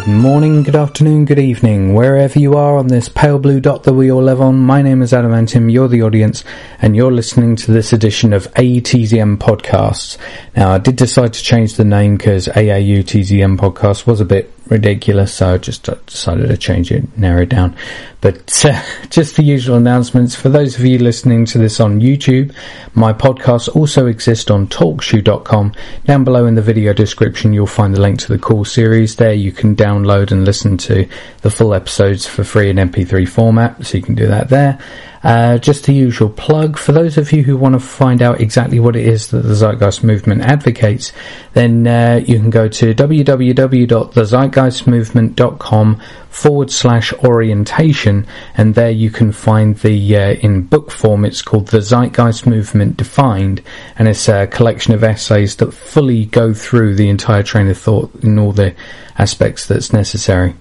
Good morning, good afternoon, good evening, wherever you are on this pale blue dot that we all live on. My name is Adam-Antium, you're the audience, and you're listening to this edition of ATZM Podcasts. Now, I did decide to change the name because AAU TZM Podcast was a bit ridiculous, so I just decided to change it, narrow it down. But just the usual announcements. For those of you listening to this on YouTube, my podcasts also exist on talkshoe.com. Down below in the video description, you'll find the link to the Call series. There you can download and listen to the full episodes for free in MP3 format, so you can do that there. Just the usual plug. For those of you who want to find out exactly what it is that the Zeitgeist movement advocates, then you can go to www.thezeitgeistmovement.com/orientation, and there you can find the, in book form, it's called The Zeitgeist Movement Defined, and it's a collection of essays that fully go through the entire train of thought in all the aspects that's necessary.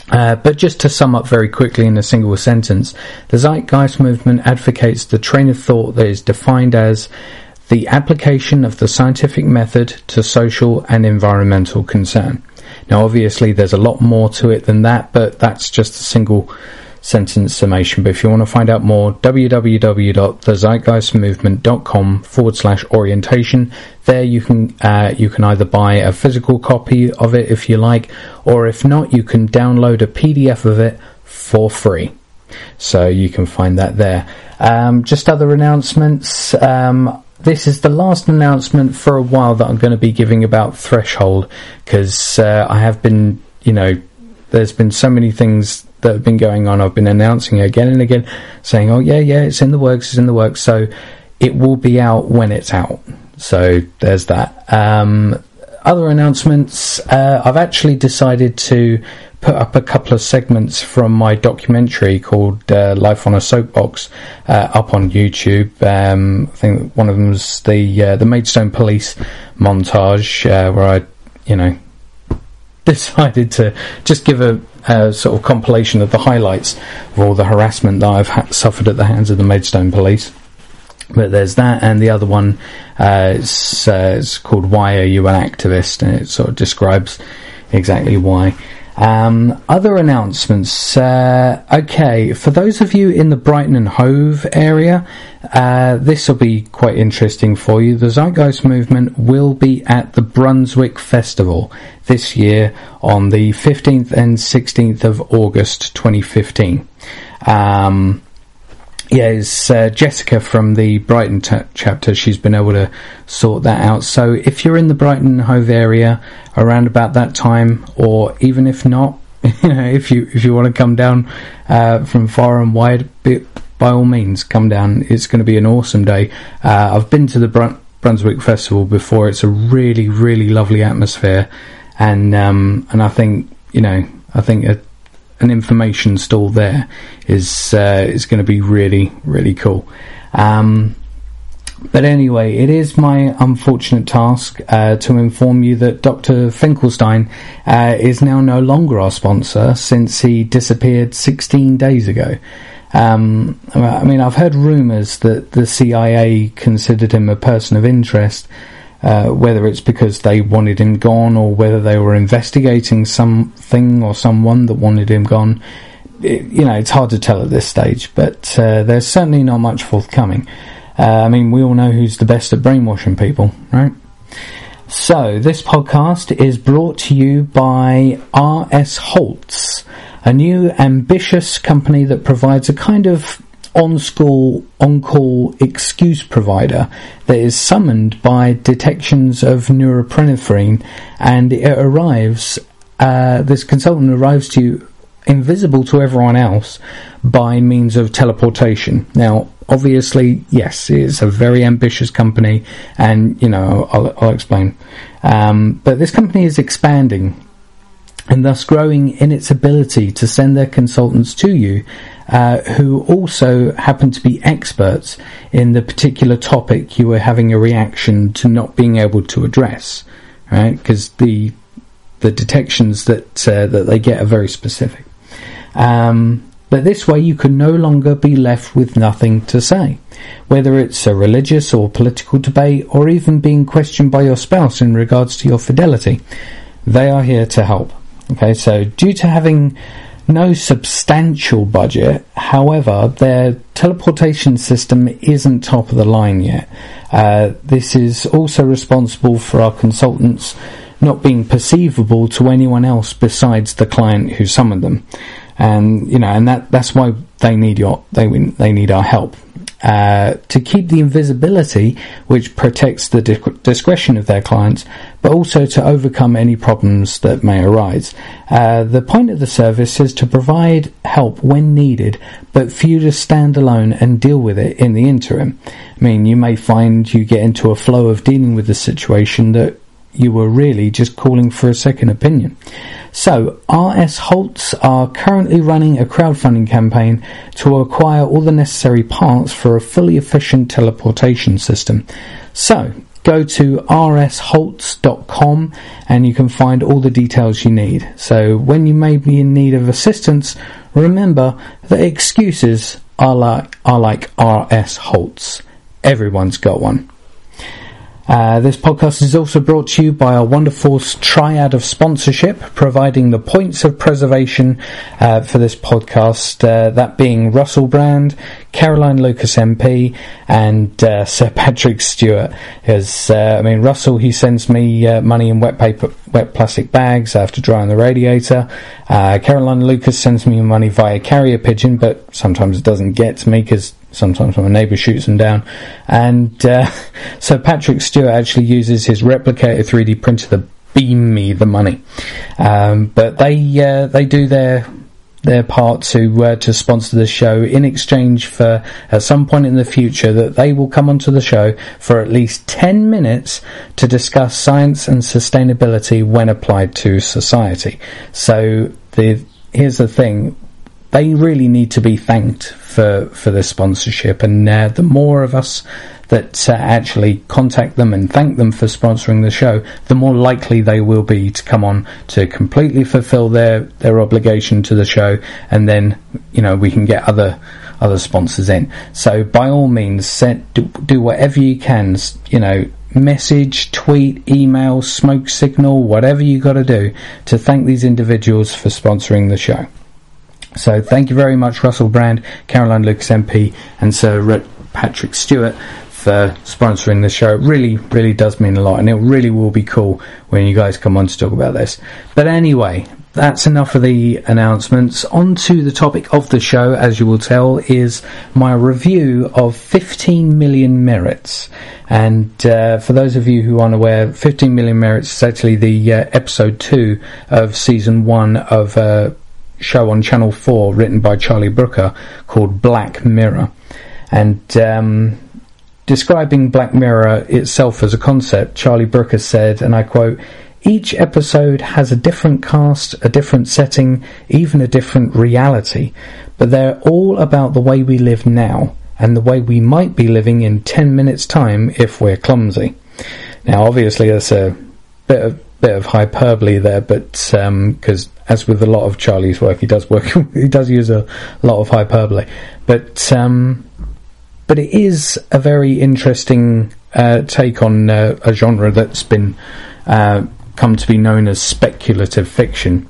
But just to sum up very quickly in a single sentence, the Zeitgeist movement advocates the train of thought that is defined as the application of the scientific method to social and environmental concern. Now, obviously, there's a lot more to it than that, but that's just a single sentence summation. But if you want to find out more, www.thezeitgeistmovement.com/orientation. There you can either buy a physical copy of it if you like, or if not, you can download a PDF of it for free. So you can find that there. Just other announcements. This is the last announcement for a while that I'm going to be giving about Threshold, because I have been, there's been so many things that have been going on. I've been announcing it again and again, saying, oh yeah, it's in the works, so it will be out when it's out. So there's that. Other announcements, I've actually decided to put up a couple of segments from my documentary called Life on a Soapbox up on YouTube. I think one of them was the Maidstone Police montage, where I, decided to just give a sort of compilation of the highlights of all the harassment that I've suffered at the hands of the Maidstone Police. But there's that, and the other one it's called Why Are You an Activist, and it sort of describes exactly why. Other announcements. Okay, for those of you in the Brighton and Hove area, this will be quite interesting for you. The Zeitgeist movement will be at the Brunswick Festival this year on the 15th and 16th of August 2015. It's Jessica from the Brighton chapter. She's been able to sort that out. So if you're in the Brighton and Hove area around about that time, or even if not, if you want to come down from far and wide, by all means, come down. It's going to be an awesome day. I've been to the Brunswick Festival before. It's a really, really lovely atmosphere, and I think an information stall there is going to be really, really cool. But anyway, it is my unfortunate task to inform you that Dr. Finkelstein is now no longer our sponsor, since he disappeared 16 days ago. I've heard rumours that the CIA considered him a person of interest, whether it's because they wanted him gone or whether they were investigating something or someone that wanted him gone. It's hard to tell at this stage, but there's certainly not much forthcoming. We all know who's the best at brainwashing people, right? So this podcast is brought to you by R.S. Holtz, a new ambitious company that provides a kind of on-call excuse provider that is summoned by detections of norepinephrine, and it arrives, this consultant arrives to you invisible to everyone else by means of teleportation. Now, obviously, yes, it's a very ambitious company, and, I'll explain. But this company is expanding, and thus growing in its ability to send their consultants to you, who also happen to be experts in the particular topic you are having a reaction to not being able to address, right? Because the detections that they get are very specific. But this way you can no longer be left with nothing to say, whether it's a religious or political debate, or even being questioned by your spouse in regards to your fidelity. They are here to help. Okay, so due to having no substantial budget, however, their teleportation system isn't top of the line yet. This is also responsible for our consultants not being perceivable to anyone else besides the client who summoned them, and that's why they need our help. To keep the invisibility, which protects the discretion of their clients, but also to overcome any problems that may arise. The point of the service is to provide help when needed, but for you to stand alone and deal with it in the interim. I mean, you may find you get into a flow of dealing with the situation that you were really just calling for a second opinion. So, RS Holtz are currently running a crowdfunding campaign to acquire all the necessary parts for a fully efficient teleportation system. So, go to rsholtz.com and you can find all the details you need. So, when you may be in need of assistance, remember that excuses are like RS Holtz. Everyone's got one. This podcast is also brought to you by our wonderful triad of sponsorship, providing the points of preservation for this podcast, that being Russell Brand, Caroline Lucas MP, and Sir Patrick Stewart. Russell, he sends me money in wet plastic bags. I have to dry on the radiator. Caroline Lucas sends me money via carrier pigeon, but sometimes it doesn't get to me because sometimes my neighbour shoots them down. And so Patrick Stewart actually uses his replicator 3D printer to beam me the money. But they do their part to sponsor the show in exchange for, at some point in the future, that they will come onto the show for at least 10 minutes to discuss science and sustainability when applied to society. So here's the thing. They really need to be thanked for this sponsorship, and the more of us that actually contact them and thank them for sponsoring the show, the more likely they will be to come on to completely fulfill their obligation to the show, and then we can get other sponsors in. So by all means, do whatever you can, message, tweet, email, smoke signal, whatever you got to do to thank these individuals for sponsoring the show. So thank you very much, Russell Brand, Caroline Lucas MP, and Sir Patrick Stewart for sponsoring the show. It really, really does mean a lot, and it really will be cool when you guys come on to talk about this. But anyway, that's enough of the announcements. On to the topic of the show, as you will tell, is my review of 15 Million Merits. And for those of you who aren't aware, 15 Million Merits is actually the episode 2 of season 1 of show on Channel 4 written by Charlie Brooker called Black Mirror. And describing Black Mirror itself as a concept, Charlie Brooker said, and I quote, "Each episode has a different cast, a different setting, even a different reality, but they're all about the way we live now and the way we might be living in 10 minutes time if we're clumsy." Now obviously that's a bit of hyperbole there, but because as with a lot of Charlie's work, he does use a lot of hyperbole, but it is a very interesting take on a genre that's been come to be known as speculative fiction.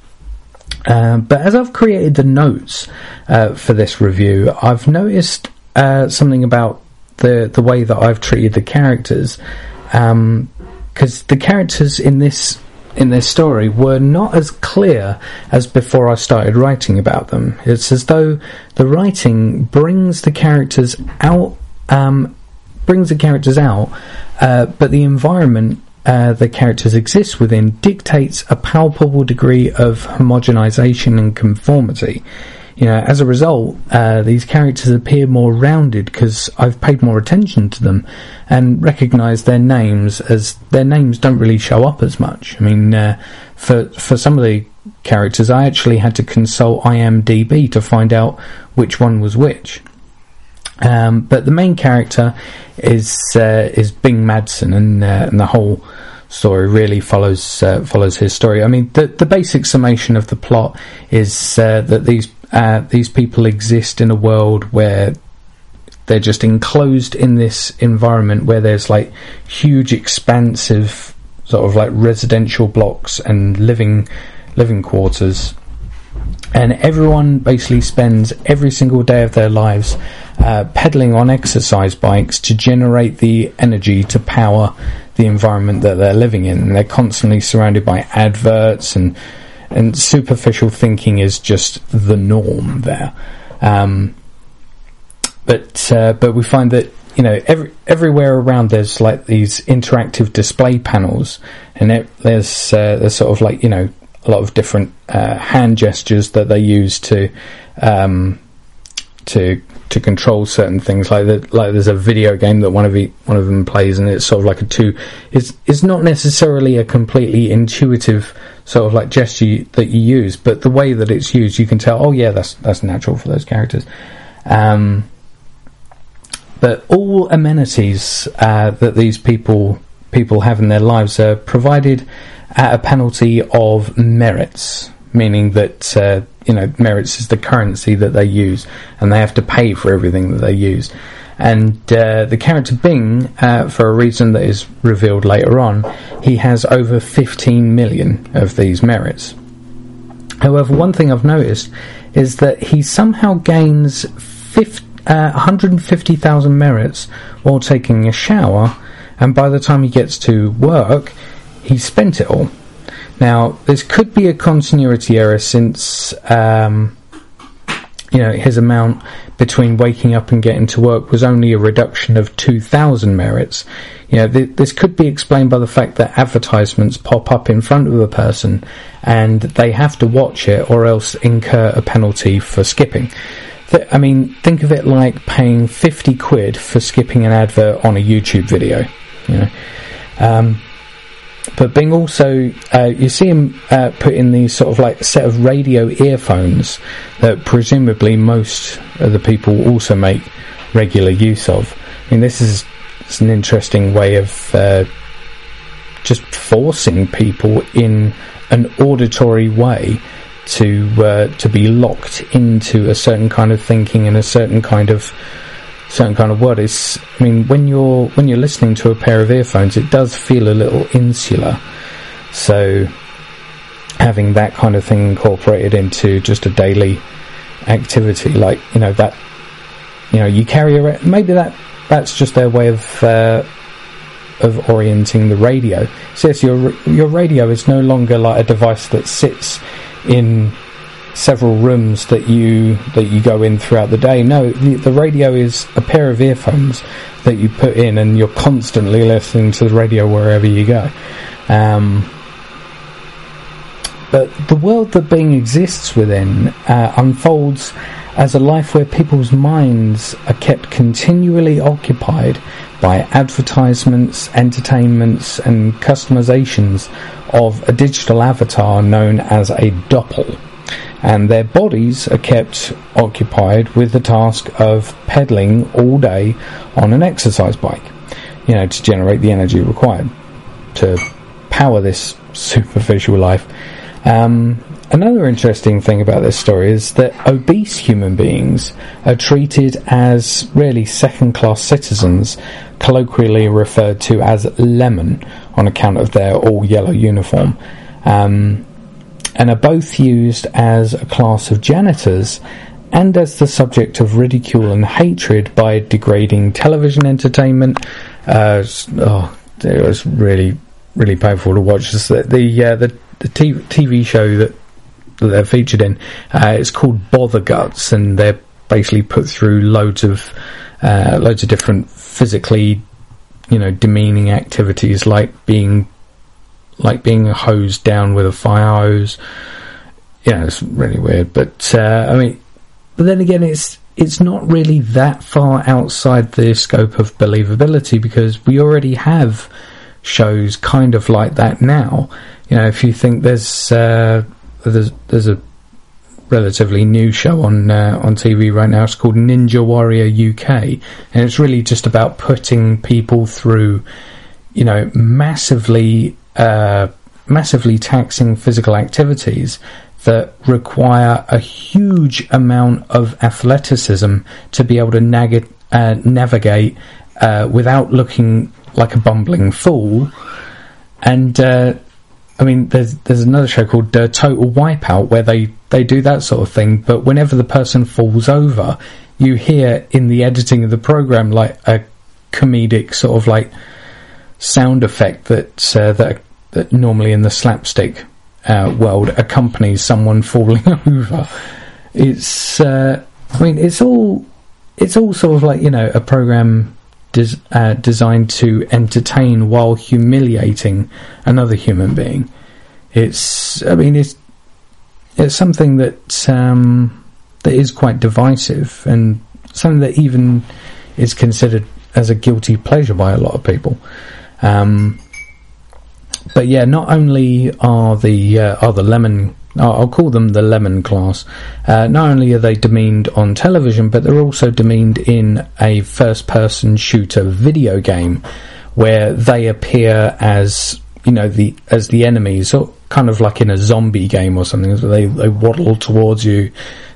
But as I've created the notes for this review, I've noticed something about the way that I've treated the characters, because the characters in this story were not as clear as before I started writing about them. It's as though the writing brings the characters out, but the environment the characters exist within dictates a palpable degree of homogenization and conformity. As a result, these characters appear more rounded because I've paid more attention to them and recognised their names, as their names don't really show up as much. I mean, for some of the characters, I actually had to consult IMDb to find out which one was which. But the main character is Bing Madsen, and the whole story really follows his story. I mean, the basic summation of the plot is that these people exist in a world where they're just enclosed in this environment where there's like huge expansive sort of like residential blocks and living living quarters, and everyone basically spends every single day of their lives pedaling on exercise bikes to generate the energy to power the environment that they're living in. And they're constantly surrounded by adverts, and superficial thinking is just the norm there. But we find that, you know, everywhere around there's like these interactive display panels, and there's sort of like, you know, a lot of different hand gestures that they use to control certain things. Like there's a video game that one of them plays, and it's sort of like it's not necessarily a completely intuitive sort of like gesture that you use, but the way that it's used, you can tell, oh yeah, that's natural for those characters. But all amenities that these people have in their lives are provided at a penalty of merits, meaning that merits is the currency that they use, and they have to pay for everything that they use. And the character Bing, for a reason that is revealed later on, he has over 15 million of these merits. However, one thing I've noticed is that he somehow gains 150,000 merits while taking a shower, and by the time he gets to work, he's spent it all. Now, this could be a continuity error, since his amount between waking up and getting to work was only a reduction of 2,000 merits. You know, this could be explained by the fact that advertisements pop up in front of a person, and they have to watch it or else incur a penalty for skipping. I mean, think of it like paying 50 quid for skipping an advert on a YouTube video, you know. But Bing also, you see him put in these sort of like set of radio earphones that presumably most of the people also make regular use of. I mean, it's an interesting way of just forcing people in an auditory way to be locked into a certain kind of thinking and a certain kind of word. When you're listening to a pair of earphones, it does feel a little insular. So having that kind of thing incorporated into just a daily activity, like, you know, that, you know, you carry around, maybe that's just their way of orienting the radio. So yes, your radio is no longer like a device that sits in several rooms that you go in throughout the day. No, the radio is a pair of earphones that you put in, and you're constantly listening to the radio wherever you go. But the world that Bing exists within unfolds as a life where people's minds are kept continually occupied by advertisements, entertainments, and customizations of a digital avatar known as a doppel. And their bodies are kept occupied with the task of pedaling all day on an exercise bike, you know, to generate the energy required to power this superficial life. Another interesting thing about this story is that obese human beings are treated as really second-class citizens, colloquially referred to as lemon on account of their all-yellow uniform, and are both used as a class of janitors and as the subject of ridicule and hatred by degrading television entertainment. It was really, really painful to watch. The TV show that they're featured in, it's called Bother Guts, and they're basically put through loads of different physically, you know, demeaning activities, like being hosed down with a fire hose. Yeah, it's really weird. But but then again, it's not really that far outside the scope of believability, because we already have shows kind of like that now. You know, if you think there's a relatively new show on TV right now, it's called Ninja Warrior UK, and it's really just about putting people through, you know, massively taxing physical activities that require a huge amount of athleticism to be able to navigate without looking like a bumbling fool. And I mean, there's another show called Total Wipeout where they do that sort of thing, but whenever the person falls over, you hear in the editing of the program like a comedic sort of like sound effect that normally in the slapstick world accompanies someone falling over. It's it's all sort of like, a program designed to entertain while humiliating another human being. It's something that is quite divisive, and something that even is considered as a guilty pleasure by a lot of people. But yeah, not only are the lemon, I'll call them the lemon class, not only are they demeaned on television, but they're also demeaned in a first-person shooter video game where they appear as the enemies, or kind of like in a zombie game or something. So they waddle towards you,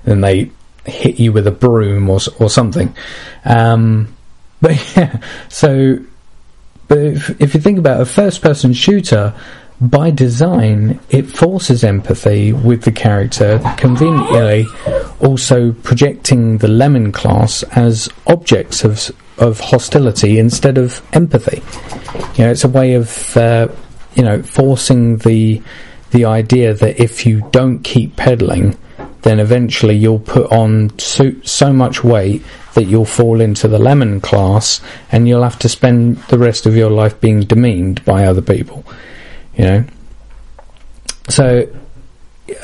and they hit you with a broom or something. But yeah, so. But if you think about a first-person shooter, by design, it forces empathy with the character, conveniently also projecting the lemon class as objects of hostility instead of empathy. It's a way of forcing the idea that if you don't keep peddling, then eventually you'll put on so much weight that you'll fall into the lemon class, and you'll have to spend the rest of your life being demeaned by other people. So,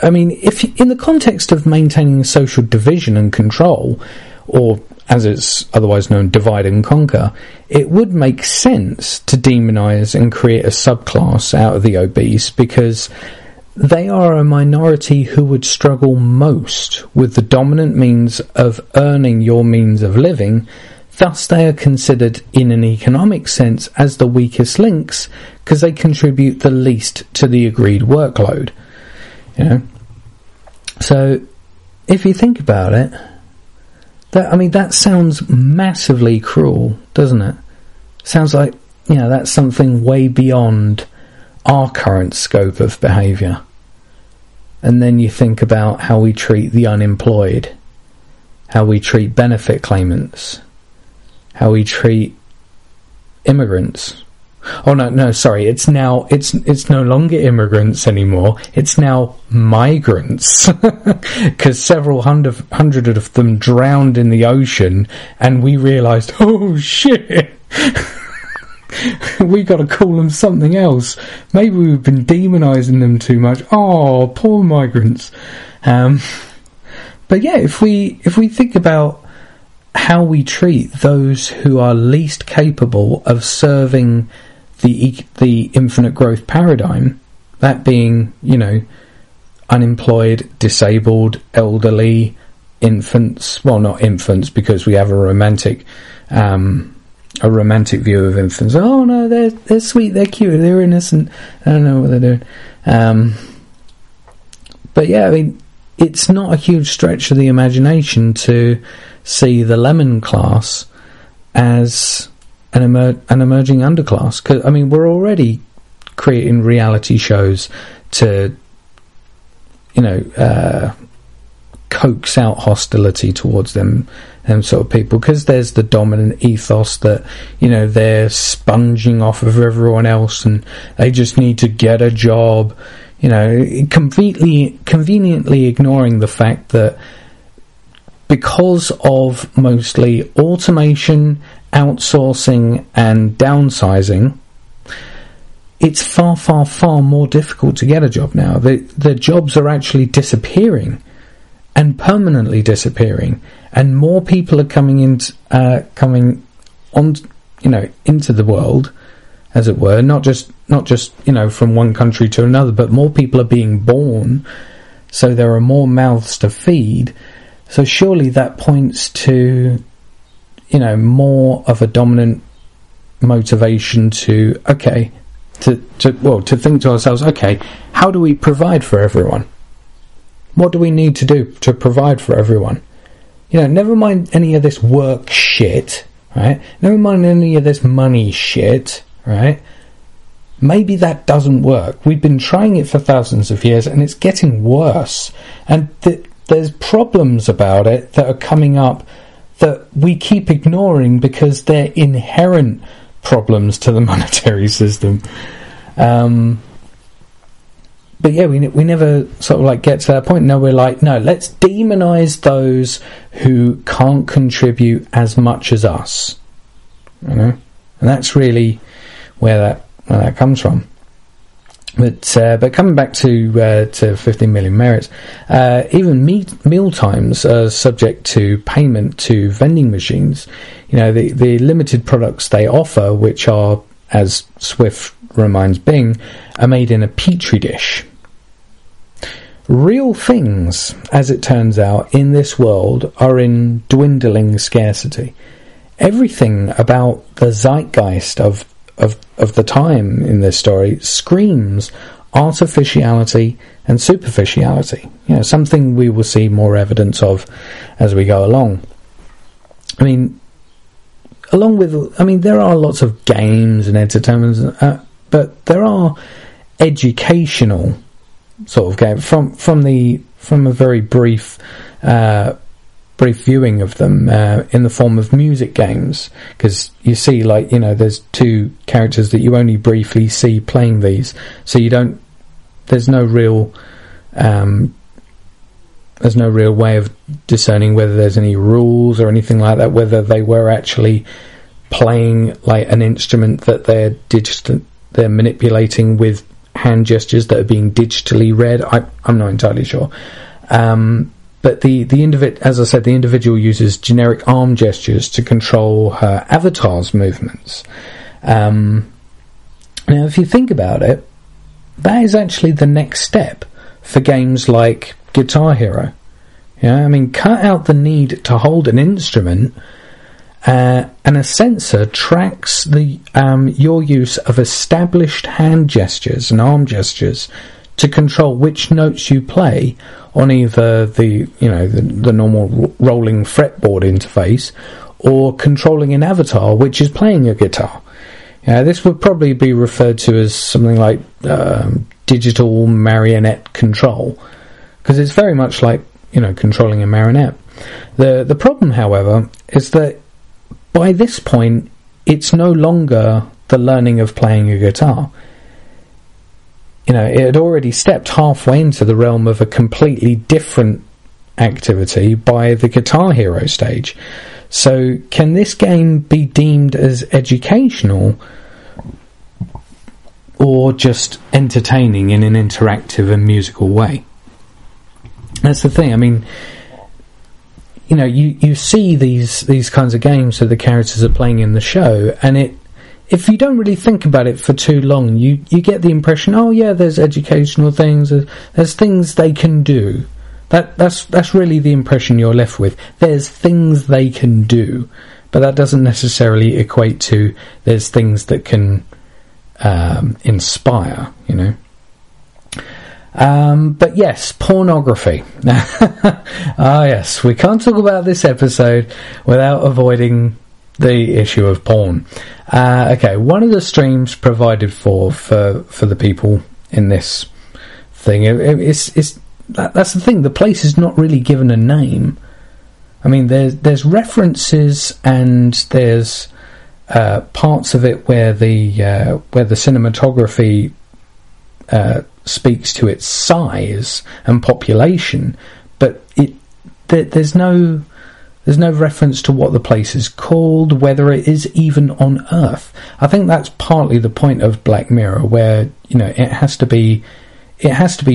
I mean, if in the context of maintaining social division and control, or as it's otherwise known, divide and conquer, it would make sense to demonise and create a subclass out of the obese, because they are a minority who would struggle most with the dominant means of earning your means of living. Thus they are considered in an economic sense as the weakest links, because they contribute the least to the agreed workload. So if you think about it, that sounds massively cruel, doesn't it? Sounds like that's something way beyond our current scope of behaviour. And then you think about how we treat the unemployed, how we treat benefit claimants, how we treat immigrants. Oh no, sorry, it's no longer immigrants anymore, it's now migrants, because several hundred of them drowned in the ocean, and we realised, oh shit, we got to call them something else. Maybe we've been demonising them too much. Oh, poor migrants. But yeah, if we think about how we treat those who are least capable of serving the infinite growth paradigm, that being, unemployed, disabled, elderly, infants. Well, not infants, because we have a romantic view of infants. Oh no, they're sweet, they're cute, they're innocent, I don't know what they're doing. But yeah, I mean, it's not a huge stretch of the imagination to see the lemon class as an emerging underclass. 'Cause, I mean, we're already creating reality shows to coax out hostility towards them sort of people, because there's the dominant ethos that they're sponging off of everyone else and they just need to get a job, conveniently ignoring the fact that because of mostly automation, outsourcing and downsizing, it's far, far, far more difficult to get a job now. The jobs are actually disappearing, and permanently disappearing, and more people are coming into the world, as it were, not just from one country to another, but more people are being born, so there are more mouths to feed. So surely that points to more of a dominant motivation to think to ourselves, okay, how do we provide for everyone? What do we need to do to provide for everyone? Never mind any of this work shit, right? Never mind any of this money shit, right? maybe that doesn't work. We've been trying it for thousands of years, and it's getting worse. And there's problems about it that are coming up that we keep ignoring because they're inherent problems to the monetary system. But yeah, we never sort of like get to that point. No, we're like, no, let's demonize those who can't contribute as much as us, you know, and that's really where that comes from. But coming back to 15 million merits, even meal times are subject to payment to vending machines. You know, the limited products they offer, which are, as Swift reminds Bing, are made in a petri dish. Real things, as it turns out, in this world are in dwindling scarcity. Everything about the zeitgeist of the time in this story screams artificiality and superficiality. You know, something we will see more evidence of as we go along. I mean, there are lots of games and entertainment, but there are educational sort of games from a very brief viewing of them in the form of music games, because you see, like, you know, there's two characters that you only briefly see playing these, so there's no real way of discerning whether there's any rules or anything like that, whether they were actually playing like an instrument that they're manipulating with hand gestures that are being digitally read. I'm not entirely sure. But as I said, the individual uses generic arm gestures to control her avatar's movements. Now, if you think about it, that is actually the next step for games like Guitar Hero. I mean, cut out the need to hold an instrument, and a sensor tracks your use of established hand gestures and arm gestures to control which notes you play on either the normal rolling fretboard interface, or controlling an avatar which is playing a guitar. This would probably be referred to as something like digital marionette control, because it's very much like, controlling a marionette. The problem, however, is that by this point it's no longer the learning of playing a guitar. It had already stepped halfway into the realm of a completely different activity by the Guitar Hero stage. So can this game be deemed as educational, or just entertaining in an interactive and musical way? That's the thing. I mean, you see these kinds of games that the characters are playing in the show, and if you don't really think about it for too long, you get the impression, oh yeah, there's educational things, there's things they can do. That's really the impression you're left with. There's things they can do, but that doesn't necessarily equate to there's things that can inspire, But yes, pornography. Yes, we can't talk about this episode without avoiding the issue of porn. Okay, one of the streams provided for the people in this thing, that's the thing, the place is not really given a name. I mean, there's references, and there's parts of it where the cinematography speaks to its size and population, but there's no reference to what the place is called, whether it is even on Earth. I think that's partly the point of Black Mirror, where it has to be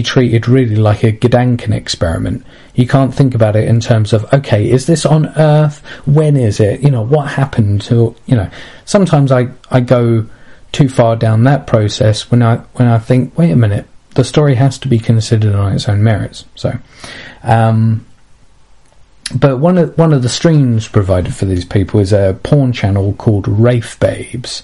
treated really like a Gedanken experiment. You can't think about it in terms of, okay, is this on Earth? When is it? What happened to? Sometimes I go too far down that process when I think, wait a minute, the story has to be considered on its own merits. So. But one of the streams provided for these people is a porn channel called Wraith Babes.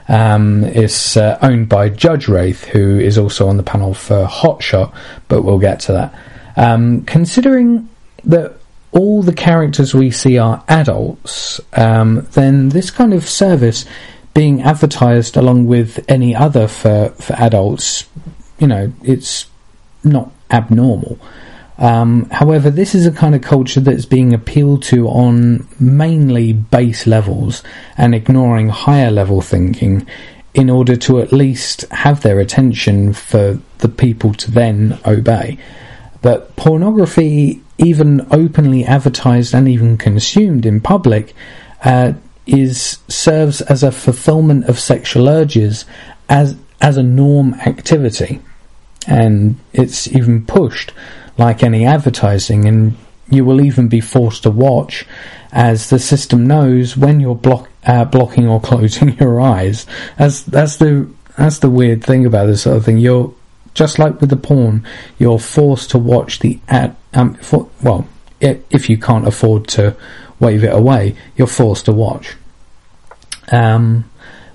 It's owned by Judge Wraith, who is also on the panel for Hotshot, but we'll get to that. Considering that all the characters we see are adults, then this kind of service being advertised along with any other for adults, it's not abnormal. However, this is a kind of culture that's being appealed to on mainly base levels and ignoring higher level thinking in order to at least have their attention for the people to then obey. But pornography, even openly advertised and even consumed in public, serves as a fulfillment of sexual urges as a norm activity, and it's even pushed like any advertising, and you will even be forced to watch, as the system knows when you're blocking or closing your eyes. That's the weird thing about this sort of thing. You're just like with the porn, you're forced to watch the ad. If you can't afford to wave it away, you're forced to watch.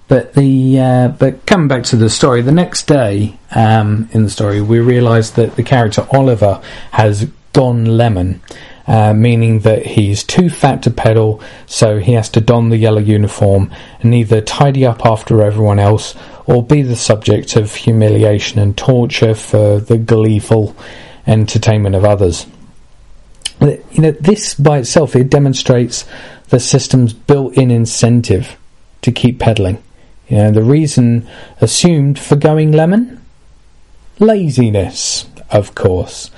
But coming back to the story, the next day in the story, we realise that the character Oliver has gone lemon, meaning that he's too fat to pedal, so he has to don the yellow uniform and either tidy up after everyone else or be the subject of humiliation and torture for the gleeful entertainment of others. This by itself, it demonstrates the system's built-in incentive to keep peddling. The reason assumed for going lemon? Laziness, of course.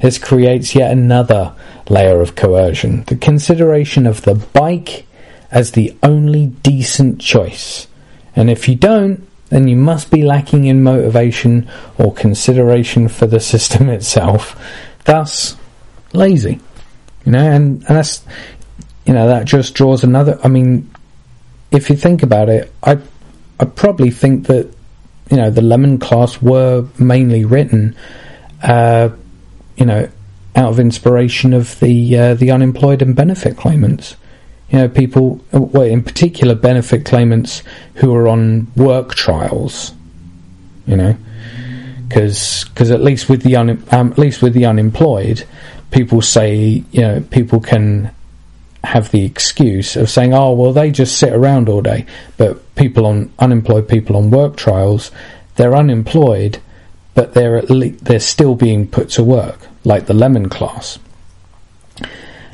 This creates yet another layer of coercion, the consideration of the bike as the only decent choice. And if you don't, then you must be lacking in motivation or consideration for the system itself. Thus, lazy. And that's, that just draws another. I mean, if you think about it, I probably think that, the lemon class were mainly written, out of inspiration of the unemployed and benefit claimants. People, in particular benefit claimants who are on work trials. Because at least with the unemployed, people say, people can have the excuse of saying, oh, well, they just sit around all day. But unemployed people on work trials, they're unemployed, but they're still being put to work, like the lemon class.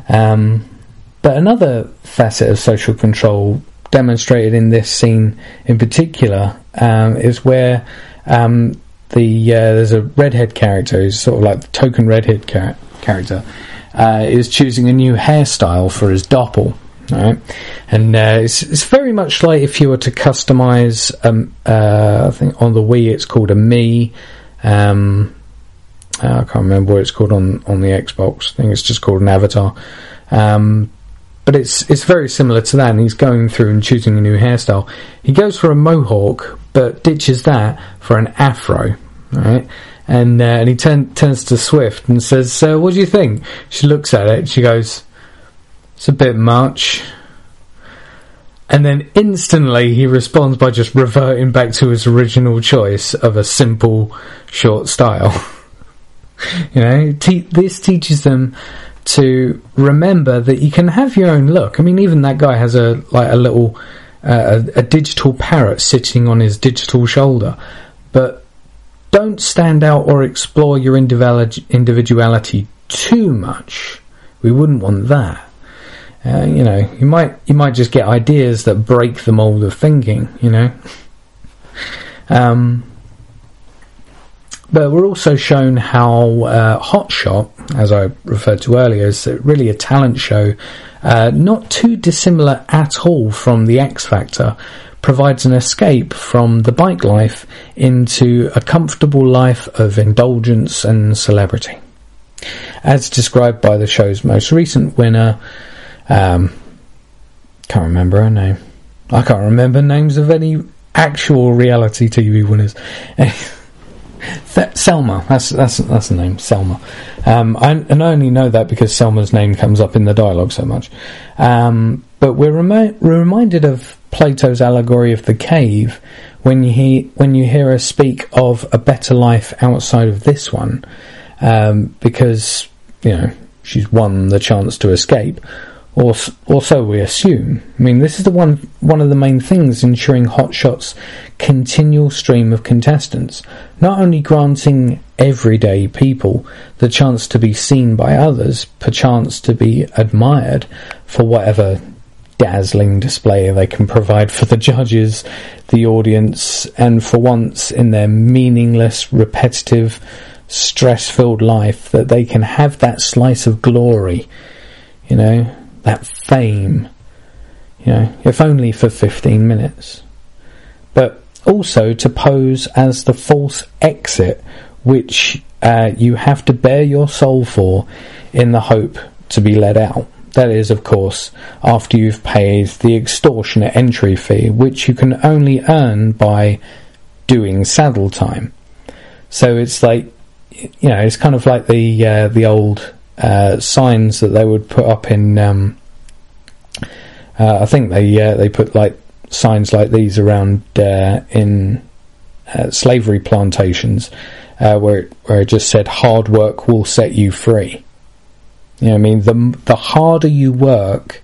But another facet of social control demonstrated in this scene in particular is where there's a redhead character who's sort of like the token redhead character, is choosing a new hairstyle for his doppel. Right? And it's very much like if you were to customize, I think on the Wii it's called a Me. I can't remember what it's called on the Xbox. I think it's just called an avatar. But it's very similar to that, and he's going through and choosing a new hairstyle. He goes for a mohawk, but ditches that for an afro, right? And he turns to Swift and says, what do you think? She looks at it, she goes, it's a bit much. And then instantly he responds by just reverting back to his original choice of a simple, short style. This teaches them to remember that you can have your own look. I mean, even that guy has a little a digital parrot sitting on his digital shoulder, but don't stand out or explore your individuality too much. We wouldn't want that. You might just get ideas that break the mold of thinking. But we're also shown how Hot Shot, as I referred to earlier, is really a talent show, not too dissimilar at all from the X Factor, provides an escape from the bike life into a comfortable life of indulgence and celebrity. As described by the show's most recent winner, can't remember her name. I can't remember names of any actual reality TV winners. Selma, that's the name, Selma. I only know that because Selma's name comes up in the dialogue so much. But we're reminded of Plato's allegory of the cave when you hear her speak of a better life outside of this one, because she's won the chance to escape. or so we assume. I mean, this is one of the main things ensuring Hotshot's continual stream of contestants, not only granting everyday people the chance to be seen by others, perchance to be admired for whatever dazzling display they can provide for the judges, the audience, and for once in their meaningless, repetitive, stress-filled life, that they can have that slice of glory, that fame, if only for 15 minutes. But also to pose as the false exit, which you have to bare your soul for in the hope to be let out. That is, of course, after you've paid the extortionate entry fee, which you can only earn by doing saddle time. So it's like, it's kind of like the old signs that they would put up in. I think they put like signs like these around in slavery plantations, where it just said, "Hard work will set you free." I mean, the harder you work,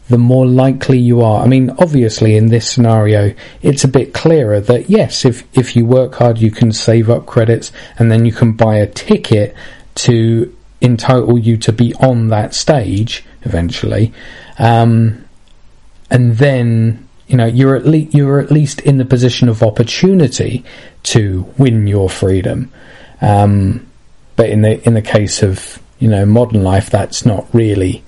the more likely you are. I mean, obviously in this scenario, it's a bit clearer that yes, if you work hard, you can save up credits, and then you can buy a ticket to entitle you to be on that stage eventually, and then you're at least in the position of opportunity to win your freedom. But in the case of modern life, that's not really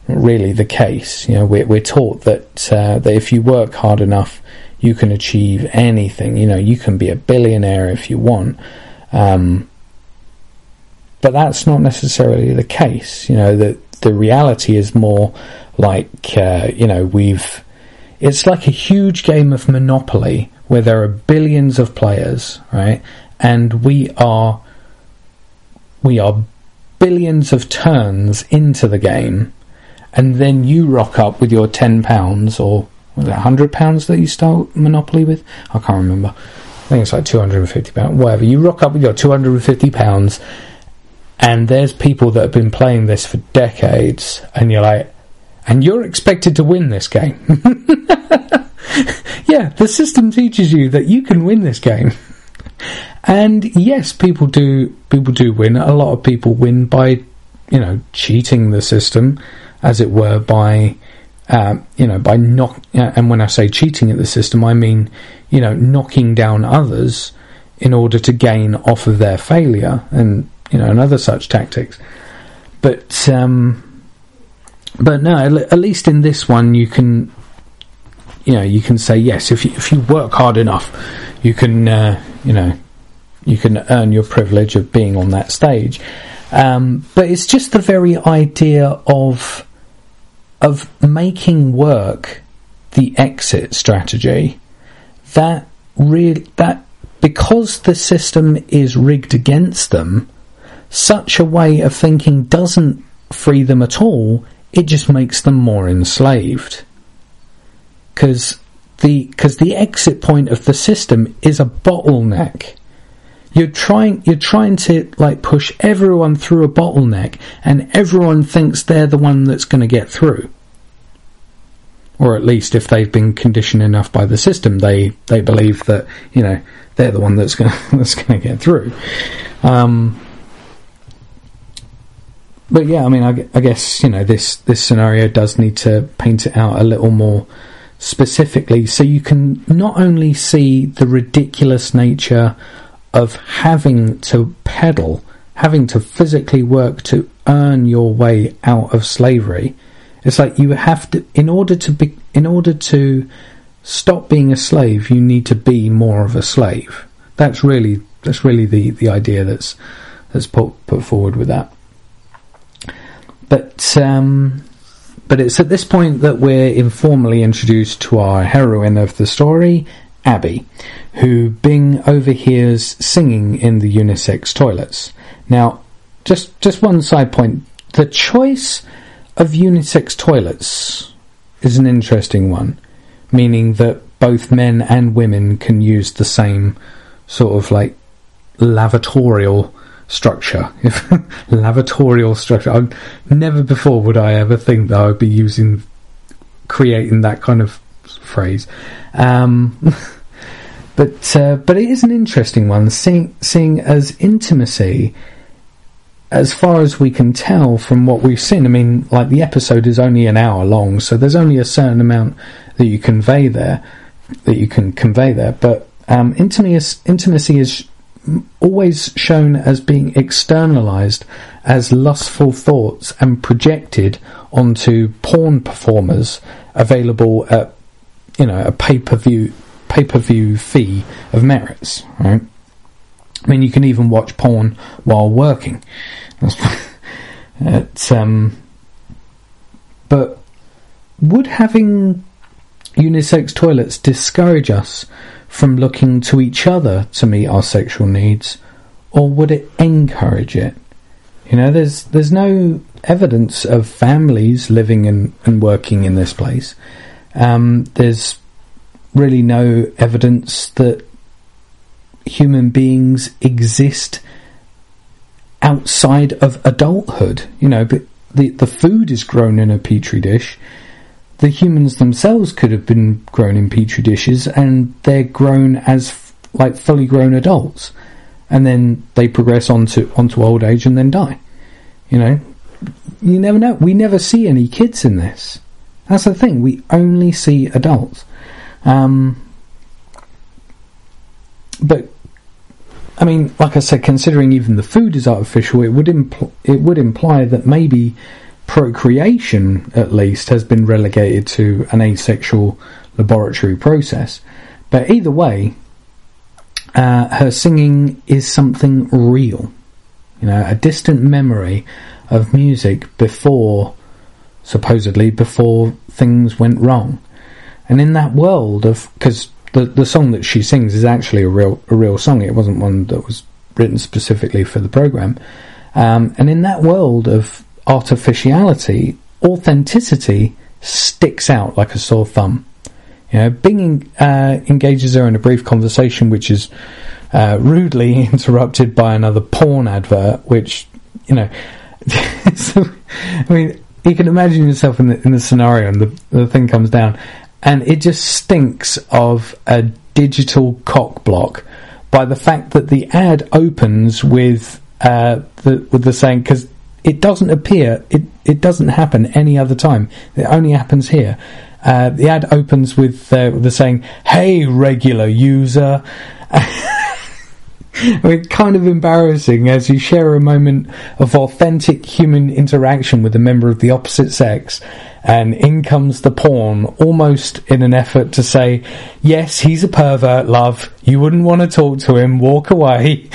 the case. We're taught that if you work hard enough, you can achieve anything. You can be a billionaire if you want, but that's not necessarily the case. The reality is more like it's like a huge game of Monopoly where there are billions of players, right? And we are billions of turns into the game, and then you rock up with your £10, or was it £100 that you start Monopoly with? I can't remember. I think it's like £250, whatever. You rock up with your £250, and there's people that have been playing this for decades, and you're like, and you're expected to win this game. Yeah, the system teaches you that you can win this game. And yes, people do win. A lot of people win by, cheating the system, as it were, by and when I say cheating at the system, I mean, knocking down others in order to gain off of their failure, and other such tactics. But no, at least in this one, you can say yes, if you work hard enough, you can you can earn your privilege of being on that stage. But it's just the very idea of making work the exit strategy that because the system is rigged against them, such a way of thinking doesn't free them at all. It just makes them more enslaved. Because the exit point of the system is a bottleneck. You're trying to push everyone through a bottleneck, and everyone thinks they're the one that's going to get through. Or at least if they've been conditioned enough by the system, they believe that they're the one that's going to get through. But yeah, I mean, I guess this scenario does need to paint it out a little more specifically, so you can not only see the ridiculous nature of having to pedal, having to physically work to earn your way out of slavery. It's like you have to, in order to stop being a slave, you need to be more of a slave. That's really the idea that's put forward with that. But it's at this point that we're informally introduced to our heroine of the story, Abby, who Bing overhears singing in the unisex toilets. Now, just one side point. The choice of unisex toilets is an interesting one, meaning that both men and women can use the same sort of lavatorial structure, lavatorial structure. Never before would I ever think that I would be creating that kind of phrase. But it is an interesting one, seeing as intimacy, as far as we can tell from what we've seen. I mean, like, the episode is only an hour long, so there's only a certain amount that you can convey there. But intimacy is always shown as being externalized as lustful thoughts and projected onto porn performers, available at a pay-per-view fee of merits, right? I mean, you can even watch porn while working. But would having unisex toilets discourage us from looking to each other to meet our sexual needs, or would it encourage it? There's no evidence of families living and working in this place. There's really no evidence that human beings exist outside of adulthood. But the food is grown in a petri dish. The humans themselves could have been grown in petri dishes, and they're grown as fully grown adults, and then they progress onto old age and then die. You never know. We never see any kids in this. That's the thing. We only see adults. But I mean, like I said, considering even the food is artificial, it would imply that maybe procreation, at least, has been relegated to an asexual laboratory process. But either way, her singing is something real. A distant memory of music supposedly before things went wrong. And in that world of, because the song that she sings is actually a real song. It wasn't one that was written specifically for the program. And in that world of artificiality, authenticity sticks out like a sore thumb. Bing engages her in a brief conversation, which is rudely interrupted by another porn advert, which, so, I mean, you can imagine yourself in the scenario, and the thing comes down, and it just stinks of a digital cock block by the fact that the ad opens with the saying, because it doesn't appear, it doesn't happen any other time. It only happens here. The ad opens with the saying, "Hey, regular user." I mean, kind of embarrassing as you share a moment of authentic human interaction with a member of the opposite sex, and in comes the porn, almost in an effort to say, "Yes, he's a pervert, love. You wouldn't want to talk to him. Walk away."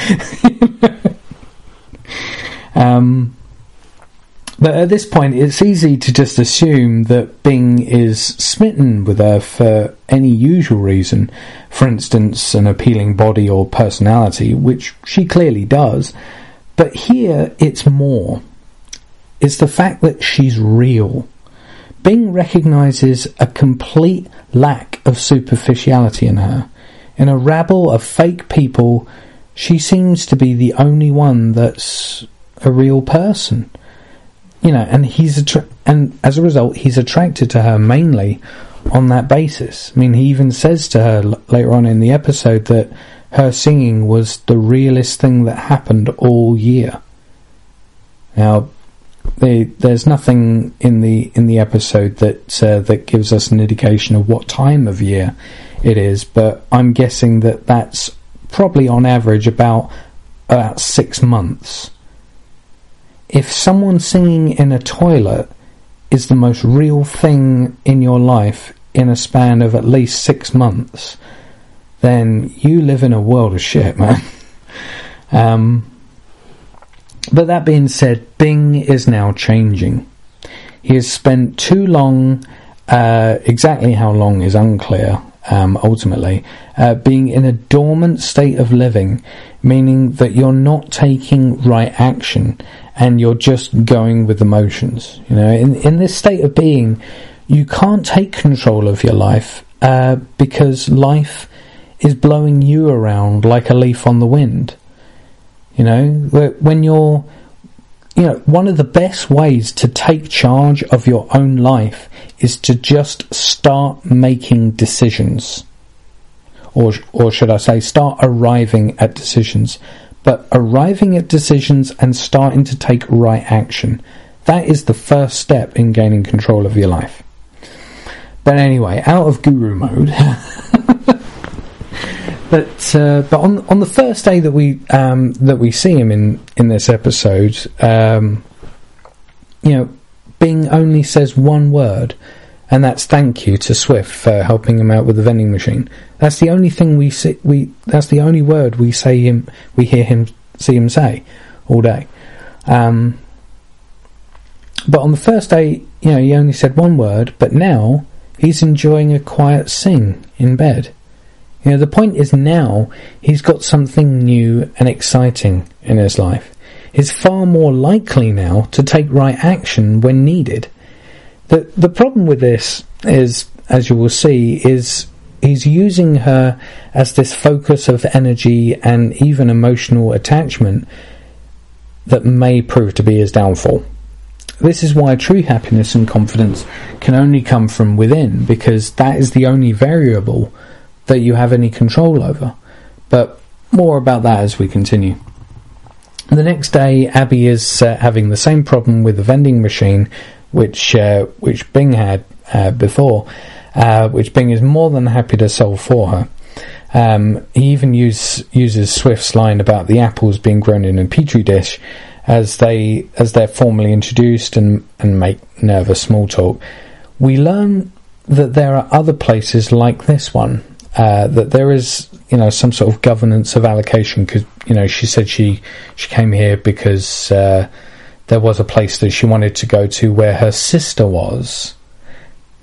But at this point, it's easy to just assume that Bing is smitten with her for any usual reason, for instance, an appealing body or personality, which she clearly does. But here, it's more. It's the fact that she's real. Bing recognises a complete lack of superficiality in her. In a rabble of fake people, she seems to be the only one that's a real person. And and as a result, he's attracted to her mainly on that basis. I mean, he even says to her later on in the episode that her singing was the realest thing that happened all year. Now, there's nothing in the episode that gives us an indication of what time of year it is, but I'm guessing that that's probably on average about 6 months. If someone singing in a toilet is the most real thing in your life in a span of at least 6 months, then you live in a world of shit, man. But that being said, Bing is now changing. He has spent too long, exactly how long is unclear, ultimately, being in a dormant state of living, meaning that you're not taking right action and you're just going with emotions. In this state of being, you can't take control of your life because life is blowing you around like a leaf on the wind. When you're, one of the best ways to take charge of your own life is to just start making decisions. Or should I say, start arriving at decisions. But arriving at decisions and starting to take right action. That is the first step in gaining control of your life. But anyway, out of guru mode. But on the first day that we see him in this episode, Bing only says one word, and that's thank you to Swift for helping him out with the vending machine. That's the only thing we see. That's the only word we see him say all day. But on the first day, he only said one word, but now he's enjoying a quiet sing in bed. The point is now he's got something new and exciting in his life. He's far more likely now to take right action when needed. The problem with this is, as you will see, is he's using her as this focus of energy and even emotional attachment that may prove to be his downfall. This is why true happiness and confidence can only come from within, because that is the only variable that you have any control over. But more about that as we continue. The next day, Abby is having the same problem with the vending machine, which Bing had before, which Bing is more than happy to solve for her. He even uses Swift's line about the apples being grown in a petri dish as they're formally introduced and make nervous small talk. We learn that there are other places like this one, that there is some sort of governance of allocation, because she said she came here because there was a place that she wanted to go to where her sister was.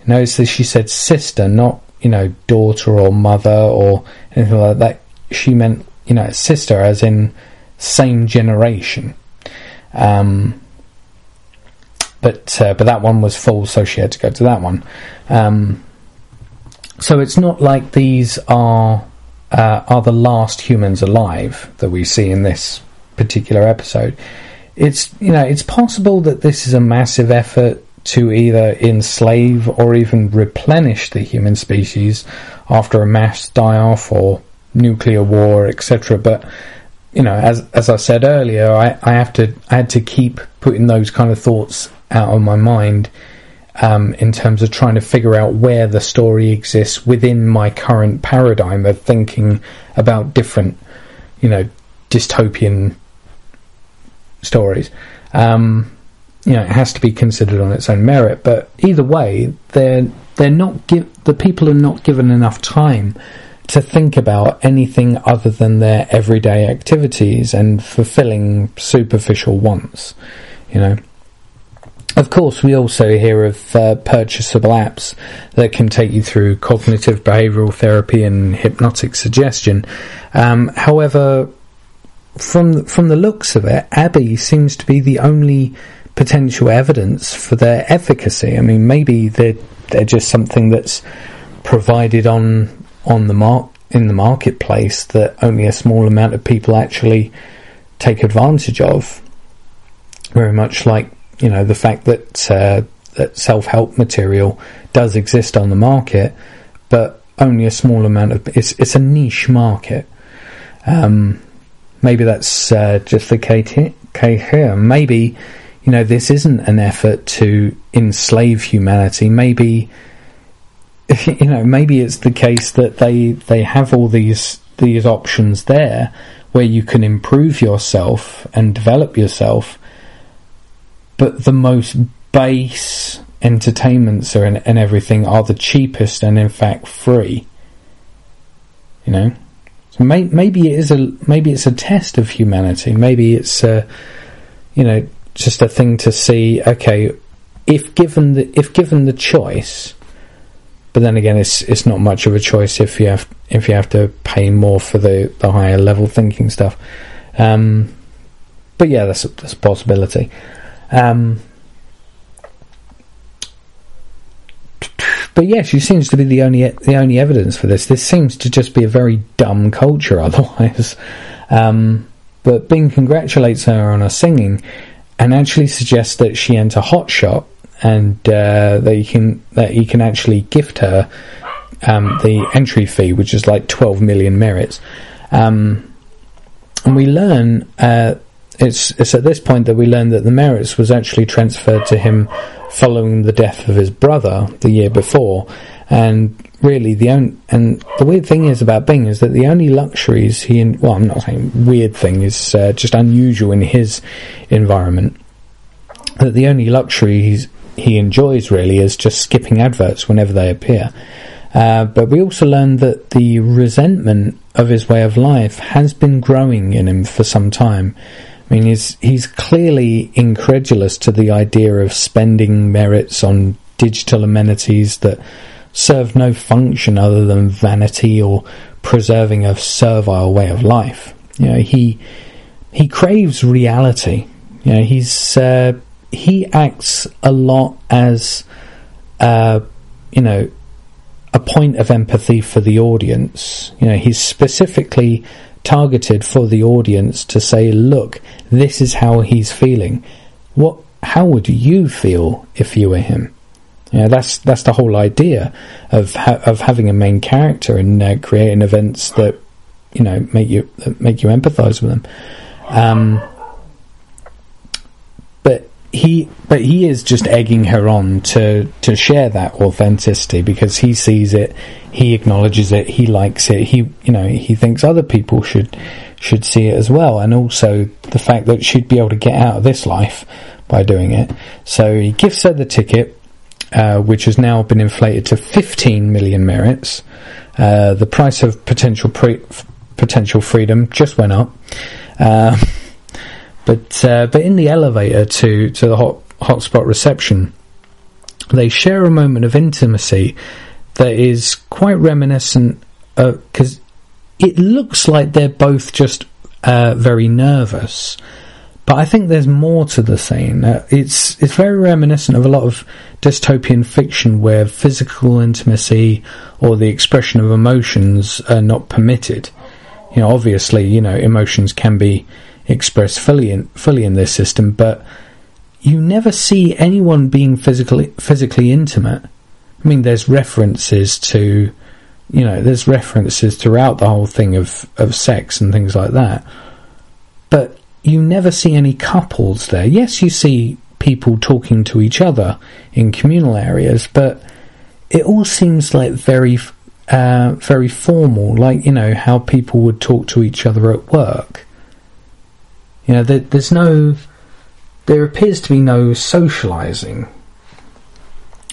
Notice that she said sister, not daughter or mother or anything like that. She meant sister as in same generation. But that one was full, so she had to go to that one. So it's not like these are the last humans alive that we see in this particular episode. It's possible that this is a massive effort to either enslave or even replenish the human species after a mass die-off or nuclear war, etc. But as I said earlier, I had to keep putting those kind of thoughts out of my mind in terms of trying to figure out where the story exists within my current paradigm of thinking about different, dystopian stories. It has to be considered on its own merit, but either way, the people are not given enough time to think about anything other than their everyday activities and fulfilling superficial wants. Of course, we also hear of purchasable apps that can take you through cognitive behavioural therapy and hypnotic suggestion. However, from the looks of it, Abby seems to be the only potential evidence for their efficacy. I mean, maybe they're just something that's provided in the marketplace that only a small amount of people actually take advantage of. Very much like the fact that that self-help material does exist on the market, but only a small amount of it's a niche market. Maybe that's just the case here. Maybe this isn't an effort to enslave humanity. Maybe maybe it's the case that they have all these options there where you can improve yourself and develop yourself, but the most base entertainments and everything are the cheapest and in fact free. So maybe it's a test of humanity. Maybe it's just a thing to see. Okay, if given the choice. But then again, it's not much of a choice if you have to pay more for the higher level thinking stuff. But yeah, that's a possibility. But yeah, she seems to be the only evidence for this. This seems to just be a very dumb culture otherwise. But Bing congratulates her on her singing and actually suggests that she enter Hotshot, and that he can actually gift her the entry fee, which is like 12 million merits. And we learn it's at this point that we learn that the merits was actually transferred to him following the death of his brother the year before. And really, the weird thing is about Bing is that the only luxuries I'm not saying weird thing, is just unusual in his environment, that the only luxury he enjoys really is just skipping adverts whenever they appear. But we also learn that the resentment of his way of life has been growing in him for some time. I mean, he's clearly incredulous to the idea of spending merits on digital amenities that serve no function other than vanity or preserving a servile way of life. He craves reality. He acts a lot as a point of empathy for the audience. He's specifically targeted for the audience to say, look, this is how he's feeling. How would you feel if you were him? That's the whole idea of having a main character and creating events that make you empathise with them. But he is just egging her on to share that authenticity, because he sees it, he acknowledges it, he likes it, he thinks other people should see it as well, and also the fact that she'd be able to get out of this life by doing it. So he gifts her the ticket, which has now been inflated to 15 million merits. The price of potential freedom just went up. But in the elevator to the hotspot reception, they share a moment of intimacy that is quite reminiscent, because it looks like they're both just very nervous. But I think there's more to the scene. It's very reminiscent of a lot of dystopian fiction where physical intimacy or the expression of emotions are not permitted. Obviously, emotions can be expressed fully in this system, but you never see anyone being physically intimate. I mean, there's references throughout the whole thing of sex and things like that, but you never see any couples there. Yes, you see people talking to each other in communal areas, but it all seems like very formal, like how people would talk to each other at work. There appears to be no socialising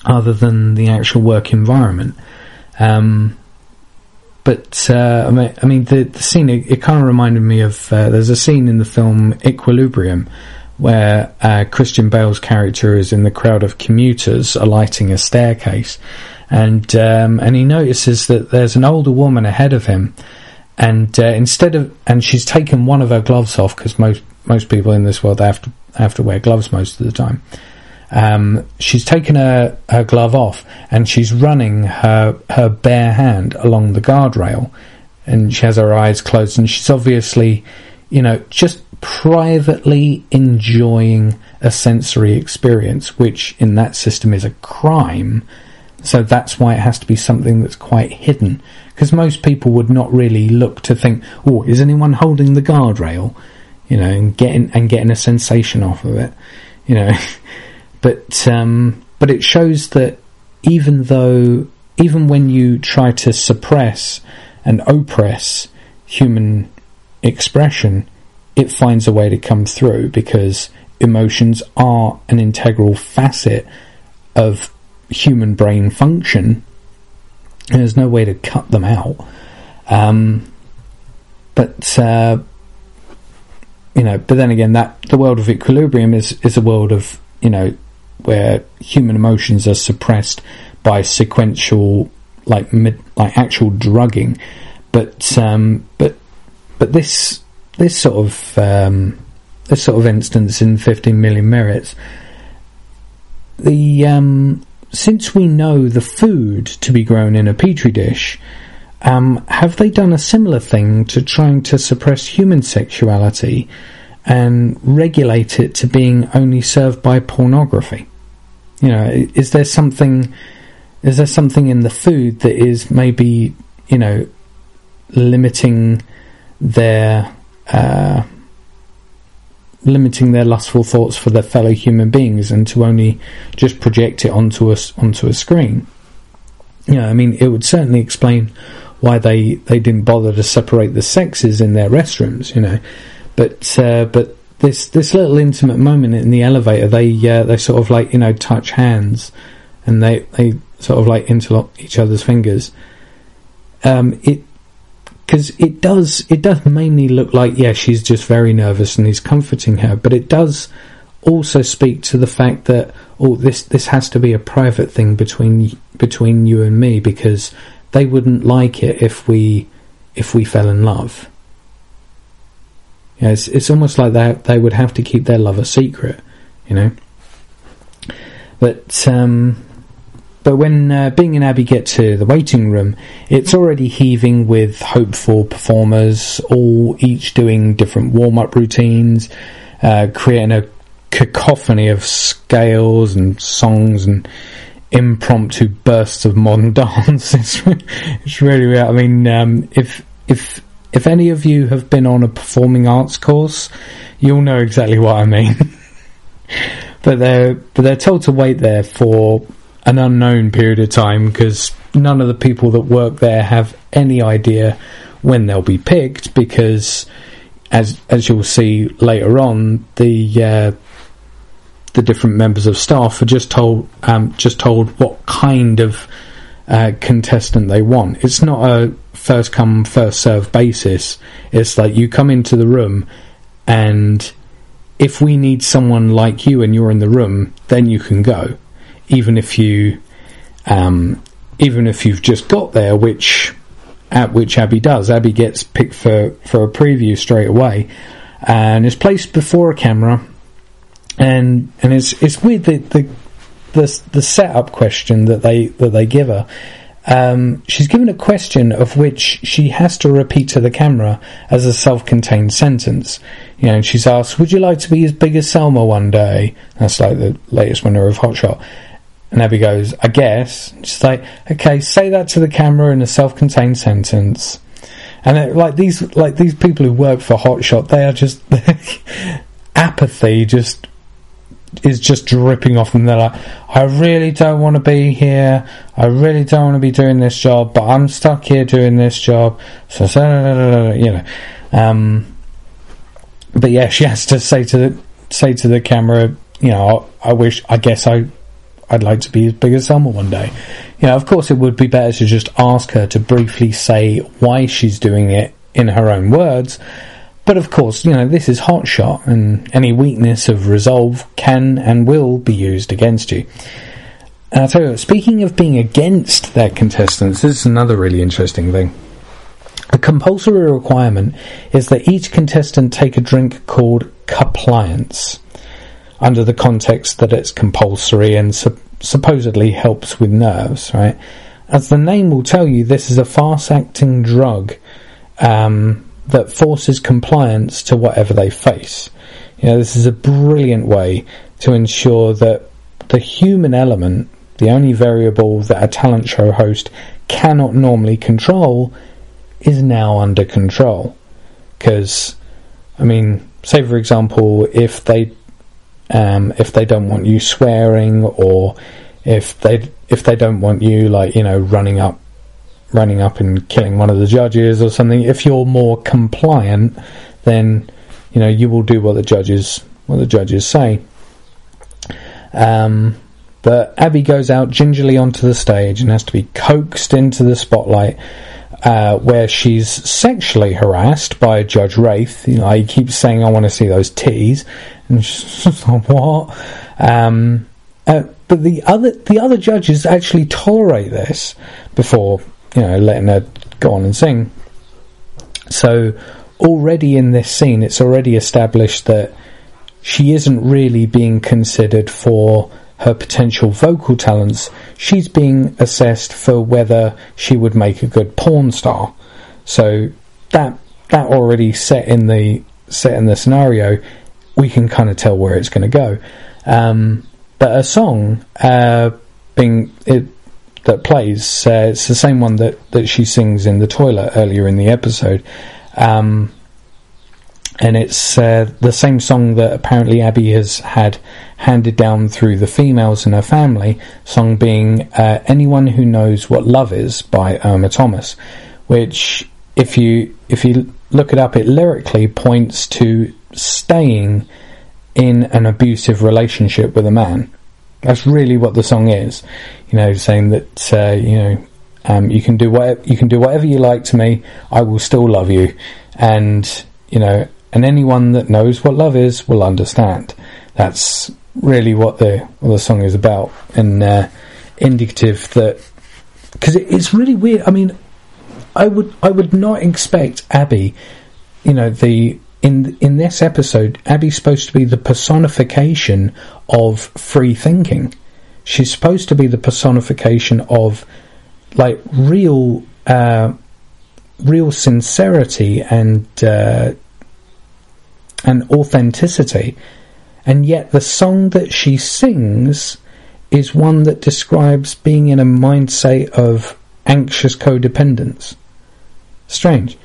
other than the actual work environment. The scene, it kind of reminded me of, there's a scene in the film Equilibrium where Christian Bale's character is in the crowd of commuters alighting a staircase, and he notices that there's an older woman ahead of him, and she's taken one of her gloves off, because most people in this world have to wear gloves most of the time. She's taken her glove off, and she's running her bare hand along the guardrail, and she has her eyes closed, and she's obviously just privately enjoying a sensory experience, which in that system is a crime. So that's why it has to be something that's quite hidden, because most people would not really look to think, oh, is anyone holding the guardrail, and getting a sensation off of it, but it shows that even when you try to suppress and oppress human expression, it finds a way to come through, because emotions are an integral facet of human brain function, and there's no way to cut them out. But then again, that the world of Equilibrium is a world of where human emotions are suppressed by sequential, like actual drugging. But this sort of instance in 15 million merits, since we know the food to be grown in a petri dish, have they done a similar thing to trying to suppress human sexuality and regulate it to being only served by pornography? You know, is there something in the food that is maybe, you know, limiting their lustful thoughts for their fellow human beings, and to only just project it onto a screen? You know, I mean, it would certainly explain why they didn't bother to separate the sexes in their restrooms, you know. But this little intimate moment in the elevator, they sort of like, you know, touch hands, and they sort of like interlock each other's fingers. Because it does mainly look like, yeah, she's just very nervous and he's comforting her, but it does also speak to the fact that, this has to be a private thing between you and me, because they wouldn't like it if we fell in love. Yeah, it's almost like they would have to keep their love a secret, you know. But when Bing and Abby get to the waiting room, it's already heaving with hopeful performers, all each doing different warm-up routines, creating a cacophony of scales and songs and impromptu bursts of modern dance. It's really weird. I mean, if any of you have been on a performing arts course, you'll know exactly what I mean. but they're told to wait there for an unknown period of time, because none of the people that work there have any idea when they'll be picked, because as you'll see later on, the different members of staff are just told what kind of contestant they want. It's not a first come first served basis. It's like, you come into the room, and if we need someone like you and you're in the room, then you can go, even if you've just got there, which Abby does. Abby gets picked for a preview straight away, and is placed before a camera. And it's weird the setup question that they give her. She's given a question of which she has to repeat to the camera as a self-contained sentence. You know, and she's asked, "Would you like to be as big as Selma one day?" That's like the latest winner of Hot Shot. And Abby goes, "I guess." She's like, "Okay, say that to the camera in a self-contained sentence." And these people who work for Hot Shot, they are just apathy is just dripping off them. They're like, "I really don't want to be here. I really don't want to be doing this job, but I'm stuck here doing this job." So you know, but yeah, she has to say to the camera, you know, I'd like to be as big as Selma one day. You know, of course, it would be better to just ask her to briefly say why she's doing it in her own words. But of course, you know, this is Hot Shot, and any weakness of resolve can and will be used against you. And I'll tell you what, speaking of being against their contestants, this is another really interesting thing. A compulsory requirement is that each contestant take a drink called compliance, under the context that it's compulsory and supposedly helps with nerves, right? As the name will tell you, this is a fast-acting drug that forces compliance to whatever they face. You know, this is a brilliant way to ensure that the human element, the only variable that a talent show host cannot normally control, is now under control. Because, I mean, say for example, if they don't want you swearing, or if they don't want you, like, you know, running up and killing one of the judges or something, if you're more compliant, then, you know, you will do what the judges say. But Abby goes out gingerly onto the stage and has to be coaxed into the spotlight, where she's sexually harassed by Judge Wraith. You know, he keeps saying, "I want to see those titties," and she's just like, "What?" But the other judges actually tolerate this before, you know, letting her go on and sing. So already in this scene, it's already established that she isn't really being considered for her potential vocal talents, she's being assessed for whether she would make a good porn star. So that already set in the scenario, we can kind of tell where it's going to go. But a song that plays, it's the same one that she sings in the toilet earlier in the episode, and it's the same song that apparently Abby has had handed down through the females in her family, song being Anyone Who Knows What Love Is by Irma Thomas, which if you look it up, it lyrically points to staying in an abusive relationship with a man. That's really what the song is, saying that you can do whatever you like to me, I will still love you, and anyone that knows what love is will understand. That's really what the song is about, and indicative that, because it's really weird. I mean, I would not expect Abby, in this episode, Abby's supposed to be the personification of free thinking. She's supposed to be the personification of like real sincerity and authenticity, and yet the song that she sings is one that describes being in a mindset of anxious codependence. Strange.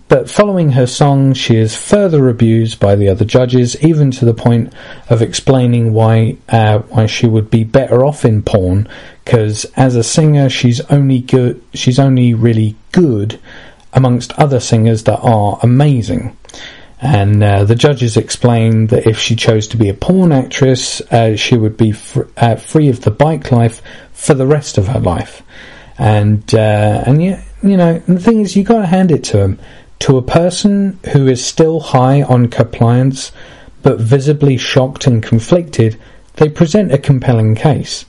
But following her song, she is further abused by the other judges, even to the point of explaining why she would be better off in porn, because as a singer, she's only really good amongst other singers that are amazing. And the judges explained that if she chose to be a porn actress, she would be free of the bike life for the rest of her life. And yet, the thing is, you got to hand it to them. To a person who is still high on compliance, but visibly shocked and conflicted, they present a compelling case.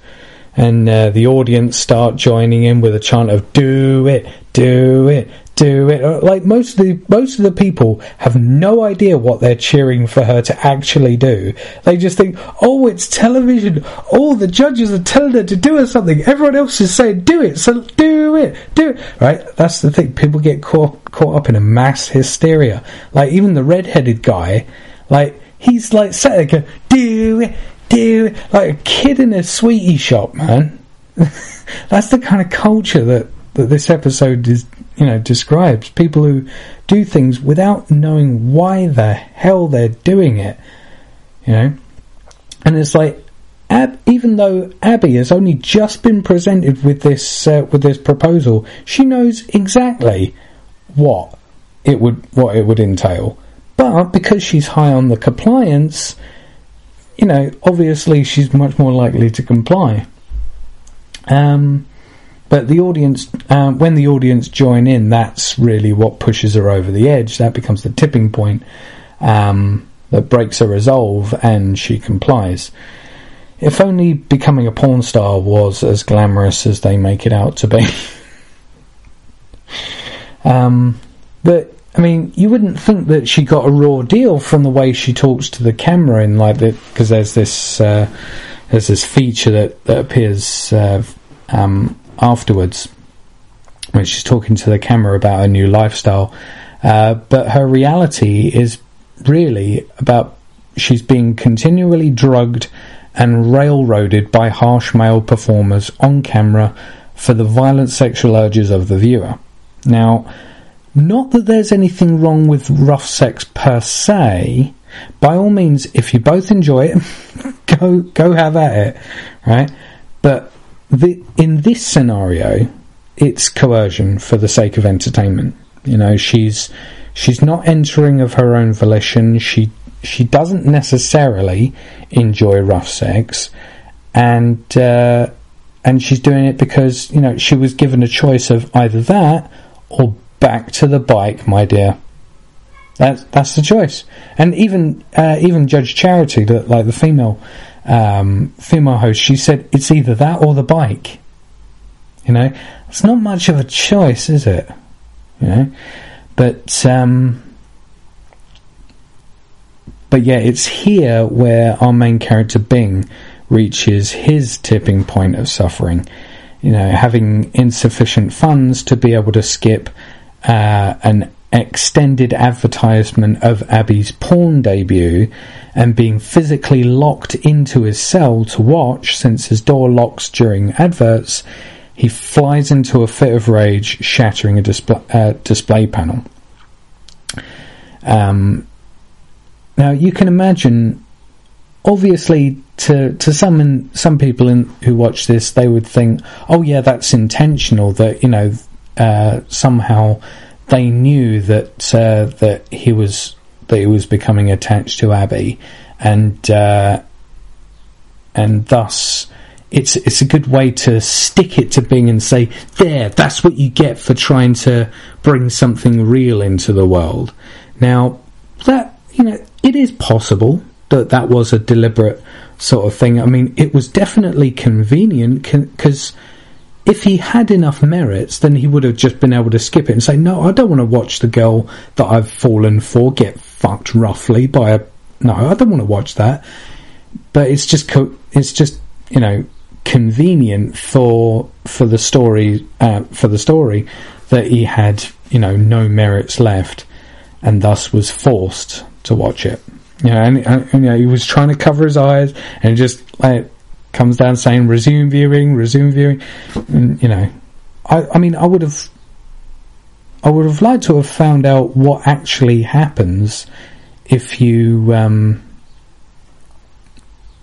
And the audience start joining in with a chant of "Do it, do it, do it." Like most of the people have no idea what they're cheering for her to actually do. They just think, "Oh, it's television. Oh, the judges are telling her to do something. Everyone else is saying do it, so do it, do it." Right? That's the thing. People get caught up in a mass hysteria. Like even the red-headed guy, like he's like sat there going, "Do it." Like a kid in a sweetie shop, man. That's the kind of culture that this episode describes. People who do things without knowing why the hell they're doing it, and it's like, even though Abby has only just been presented with this proposal, she knows exactly what it would entail, but because she's high on the compliance, obviously she's much more likely to comply. But the audience, when the audience join in, that's really what pushes her over the edge. That becomes the tipping point that breaks her resolve, and she complies. If only becoming a porn star was as glamorous as they make it out to be. But I mean, you wouldn't think that she got a raw deal from the way she talks to the camera in like that, because there's this feature that appears afterwards when she's talking to the camera about her new lifestyle. But her reality is really about she's being continually drugged and railroaded by harsh male performers on camera for the violent sexual urges of the viewer. Now, not that there's anything wrong with rough sex per se. By all means, if you both enjoy it, go have at it, right? But in this scenario, it's coercion for the sake of entertainment. She's not entering of her own volition. She doesn't necessarily enjoy rough sex, and she's doing it because she was given a choice of either that or back to the bike, my dear. That's the choice. And even Judge Charity, the female host, she said it's either that or the bike. It's not much of a choice, is it? But But yeah, it's here where our main character Bing reaches his tipping point of suffering. You know, having insufficient funds to be able to skip an extended advertisement of Abby's porn debut, and being physically locked into his cell to watch, since his door locks during adverts, he flies into a fit of rage, shattering a display panel. Now you can imagine, obviously, to some people who watch this, they would think, oh yeah, that's intentional, that, you know, somehow they knew that he was becoming attached to Abby, and thus it's a good way to stick it to Bing and say, there, that's what you get for trying to bring something real into the world. Now, that, you know, it is possible that was a deliberate sort of thing. I mean, it was definitely convenient, because if he had enough merits, then he would have just been able to skip it and say, no, I don't want to watch the girl that I've fallen for get fucked roughly by no, I don't want to watch that. But it's just you know, convenient for the story that he had, you know, no merits left, and thus was forced to watch it. You know, and you know, he was trying to cover his eyes, and just like comes down saying resume viewing, and, you know, I mean, I would have liked to have found out what actually happens if you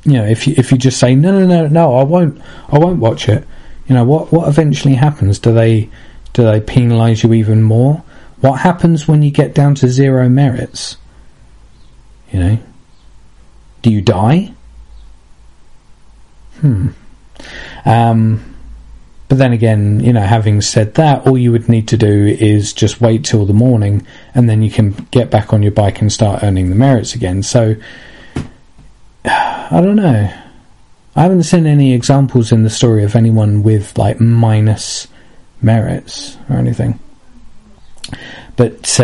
you know, if you just say no, I won't watch it. You know, what eventually happens? Do they penalise you even more? What happens when you get down to 0 merits? You know, do you die? But then again, you know, having said that, all you would need to do is just wait till the morning, and then you can get back on your bike and start earning the merits again. So, I don't know. I haven't seen any examples in the story of anyone with, like, minus merits or anything. But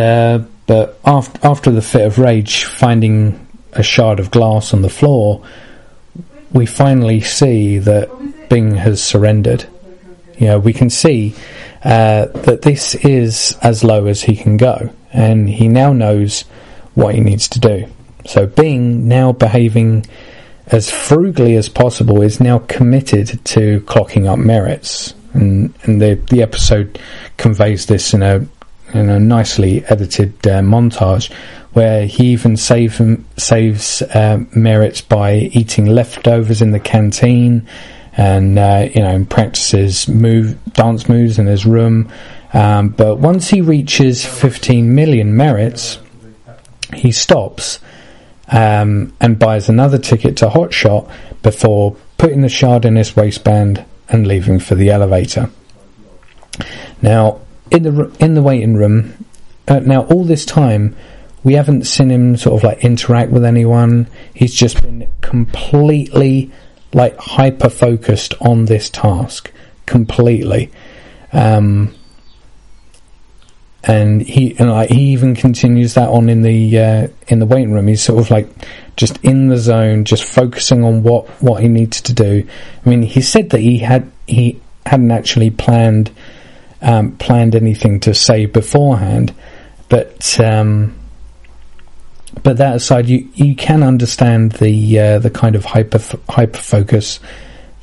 after the fit of rage, finding a shard of glass on the floor, we finally see that Bing has surrendered. You know, we can see that this is as low as he can go, and he now knows what he needs to do. So Bing, now behaving as frugally as possible, is now committed to clocking up merits, and the episode conveys this in a nicely edited montage, where he even saves merits by eating leftovers in the canteen, and you know, practices dance moves in his room. But once he reaches 15 million merits, he stops and buys another ticket to Hotshot before putting the shard in his waistband and leaving for the elevator. Now, in the waiting room, now all this time we haven't seen him sort of like interact with anyone. He's just been completely like hyper focused on this task, completely. And he even continues that on in the waiting room. He's sort of like just in the zone, just focusing on what he needs to do. I mean, he said that he hadn't actually planned anything to say beforehand, but that aside, you can understand the kind of hyper focus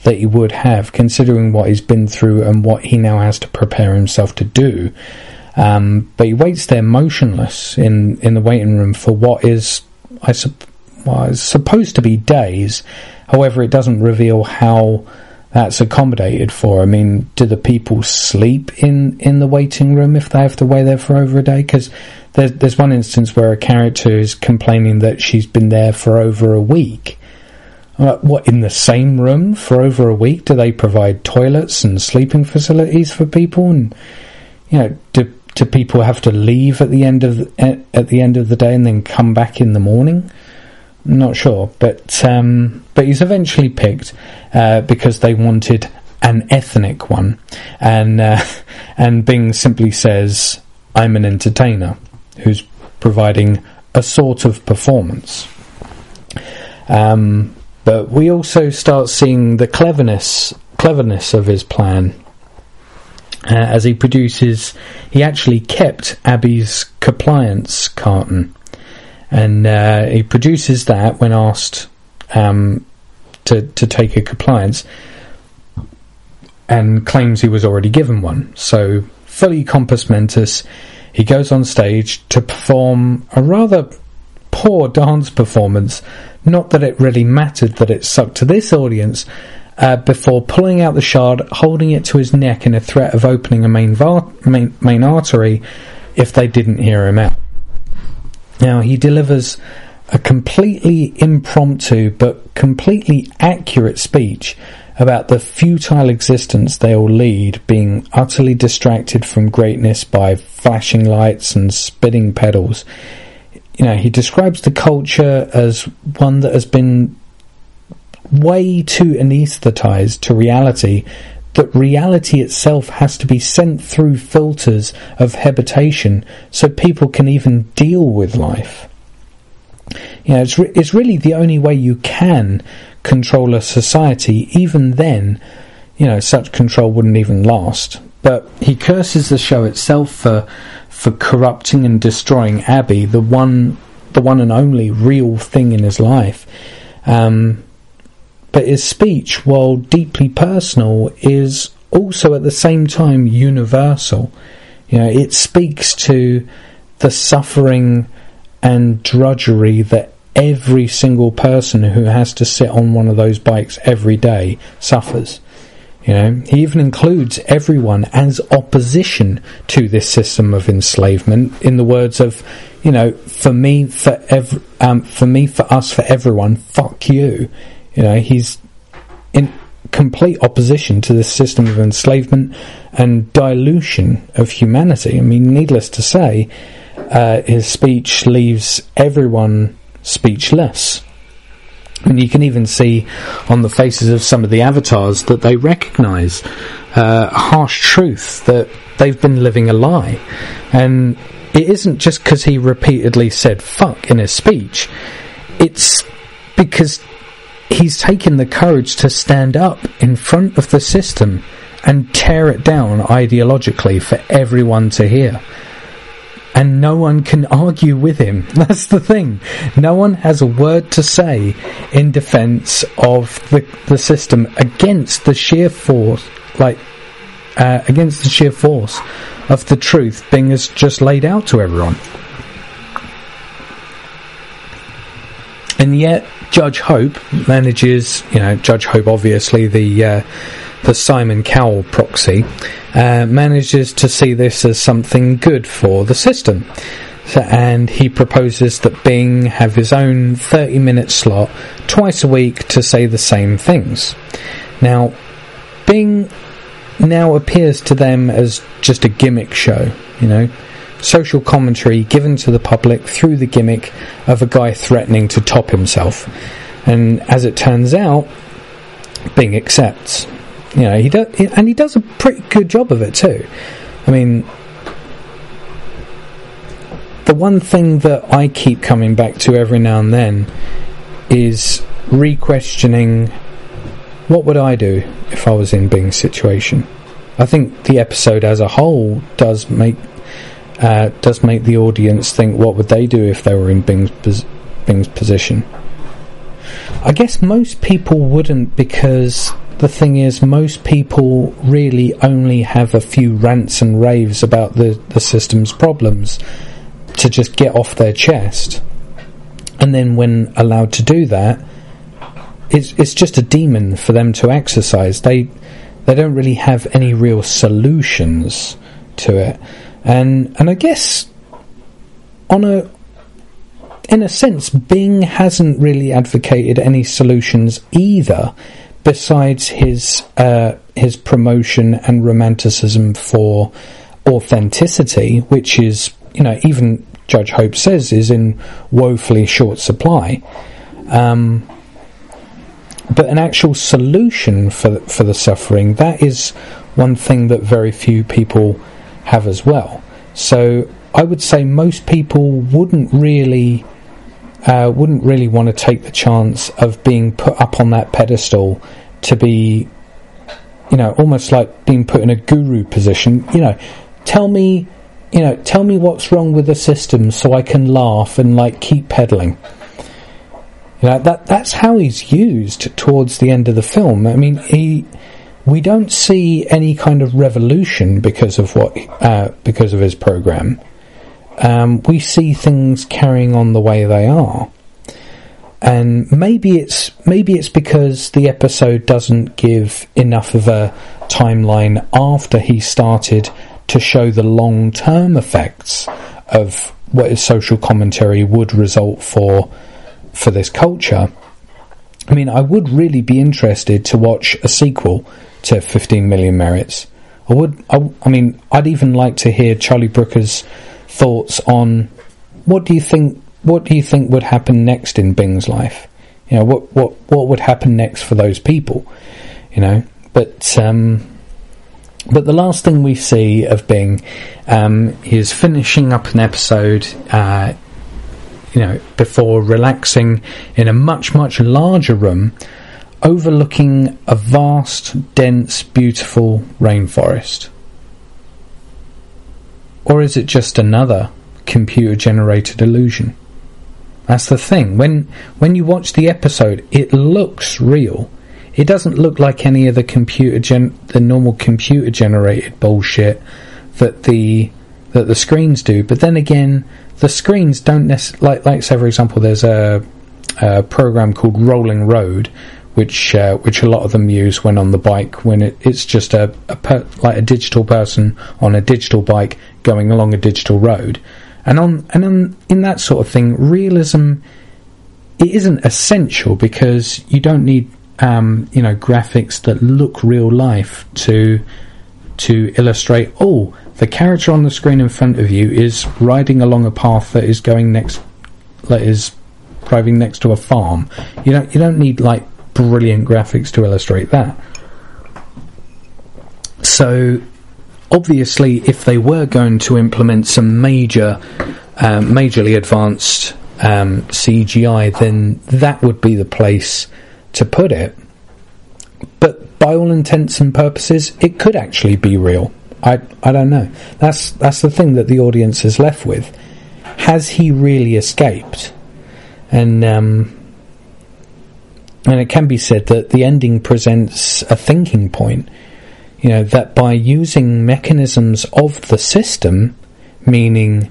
that he would have, considering what he's been through and what he now has to prepare himself to do. But he waits there motionless in the waiting room for what is supposed to be days. However, it doesn't reveal how that's accommodated for. I mean, do the people sleep in the waiting room if they have to wait there for over a day? Because there's one instance where a character is complaining that she's been there for over a week. What, in the same room for over a week? Do they provide toilets and sleeping facilities for people? And, you know, do people have to leave at the end of the day and then come back in the morning? I'm not sure, but he's eventually picked because they wanted an ethnic one, and Bing simply says, "I'm an entertainer who's providing a sort of performance." But we also start seeing the cleverness of his plan. As he actually kept Abby's compliance carton, and he produces that when asked to take a compliance, and claims he was already given one. So, fully compos mentis, he goes on stage to perform a rather poor dance performance. Not that it really mattered that it sucked to this audience, before pulling out the shard, holding it to his neck in a threat of opening a main artery if they didn't hear him out. Now, he delivers a completely impromptu but completely accurate speech about the futile existence they all lead, being utterly distracted from greatness by flashing lights and spinning pedals. He describes the culture as one that has been way too anaesthetised to reality, that reality itself has to be sent through filters of habitation so people can even deal with life. It's really the only way you can control a society. Even then, such control wouldn't even last. But he curses the show itself for corrupting and destroying Abby, the one and only real thing in his life. But his speech, while deeply personal, is also at the same time universal. It speaks to the suffering and drudgery that every single person who has to sit on one of those bikes every day suffers. He even includes everyone as opposition to this system of enslavement, in the words of, for me, for us, for everyone, fuck you. He's in complete opposition to this system of enslavement and dilution of humanity. I mean, needless to say, his speech leaves everyone speechless. And you can even see on the faces of some of the avatars that they recognise harsh truth, that they've been living a lie. And it isn't just because he repeatedly said fuck in his speech. It's because he's taken the courage to stand up in front of the system and tear it down ideologically for everyone to hear. And no one can argue with him. That's the thing. No one has a word to say in defence of the system against the sheer force, against the sheer force of the truth being as just laid out to everyone. And yet, Judge Hope manages, Judge Hope, obviously the Simon Cowell proxy, manages to see this as something good for the system. And he proposes that Bing have his own 30-minute slot twice a week to say the same things. Now, Bing now appears to them as just a gimmick show, social commentary given to the public through the gimmick of a guy threatening to top himself. And as it turns out, Bing accepts. He does a pretty good job of it too. I mean, the one thing that I keep coming back to every now and then is re-questioning, what would I do if I was in Bing's situation? I think the episode as a whole does make the audience think, what would they do if they were in Bing's position? I guess most people wouldn't, because the thing is, most people really only have a few rants and raves about the system's problems to just get off their chest. And then when allowed to do that, it's just a demon for them to exercise. They don't really have any real solutions to it. And I guess in a sense, Bing hasn't really advocated any solutions either, besides his promotion and romanticism for authenticity, which is, even Judge Hope says, is in woefully short supply. But an actual solution for the suffering, that is one thing that very few people have as well. So I would say most people wouldn't really wouldn't really want to take the chance of being put up on that pedestal to be, almost like being put in a guru position. Tell me what's wrong with the system so I can laugh and keep peddling. That's how he's used towards the end of the film. I mean, we don't see any kind of revolution because of his program. We see things carrying on the way they are, and maybe it's because the episode doesn't give enough of a timeline after he started to show the long-term effects of what his social commentary would result for this culture. I mean, I would really be interested to watch a sequel to 15 Million Merits. I'd even like to hear Charlie Brooker's thoughts on what do you think would happen next in Bing's life. What would happen next for those people. But the last thing we see of Bing is finishing up an episode before relaxing in a much, much larger room overlooking a vast, dense, beautiful rainforest. Or is it just another computer-generated illusion? That's the thing. When you watch the episode, it looks real. It doesn't look like any of the normal computer-generated bullshit that the screens do. But then again, the screens don't necessarily... Like say, for example, there's a program called Rolling Road, which a lot of them use when on the bike, when it's just a digital person on a digital bike going along a digital road. And in that sort of thing, realism, it isn't essential because you don't need graphics that look real life to illustrate, the character on the screen in front of you is riding along a path that is driving next to a farm. You don't need brilliant graphics to illustrate that. So obviously, if they were going to implement some majorly advanced CGI, then that would be the place to put it. But by all intents and purposes, it could actually be real. I don't know. That's the thing that the audience is left with. Has he really escaped? And it can be said that the ending presents a thinking point. That by using mechanisms of the system, meaning,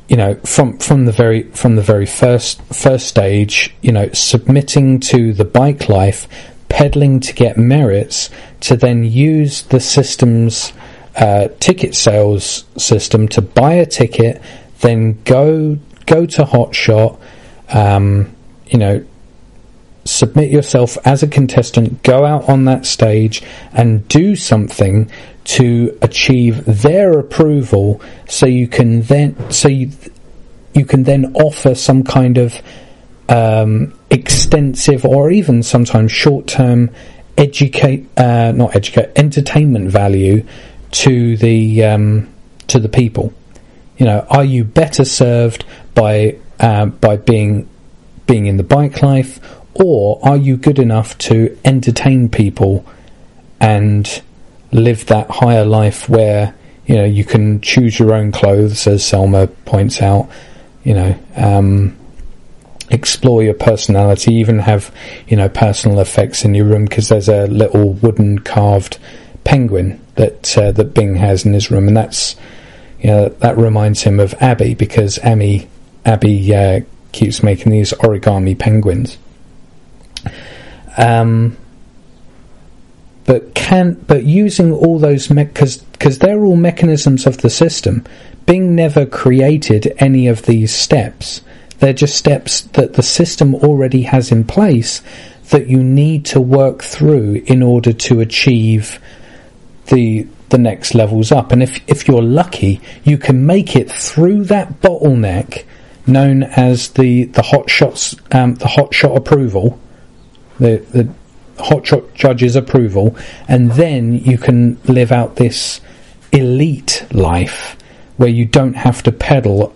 from the very first stage, submitting to the bike life, peddling to get merits, to then use the system's ticket sales system to buy a ticket, then go to Hotshot, submit yourself as a contestant, go out on that stage and do something to achieve their approval, so you can then offer some kind of extensive or even sometimes short-term entertainment value to the people. Are you better served by being in the bike life, or are you good enough to entertain people and live that higher life where you can choose your own clothes, as Selma points out, explore your personality, even have personal effects in your room, because there's a little wooden carved penguin that Bing has in his room, and that's that reminds him of Abby, because Abby keeps making these origami penguins. But using all those because they're all mechanisms of the system. Bing never created any of these steps. They're just steps that the system already has in place that you need to work through in order to achieve the next levels up. And if you're lucky, you can make it through that bottleneck known as the hotshot approval, the hotshot judge's approval, and then you can live out this elite life where you don't have to pedal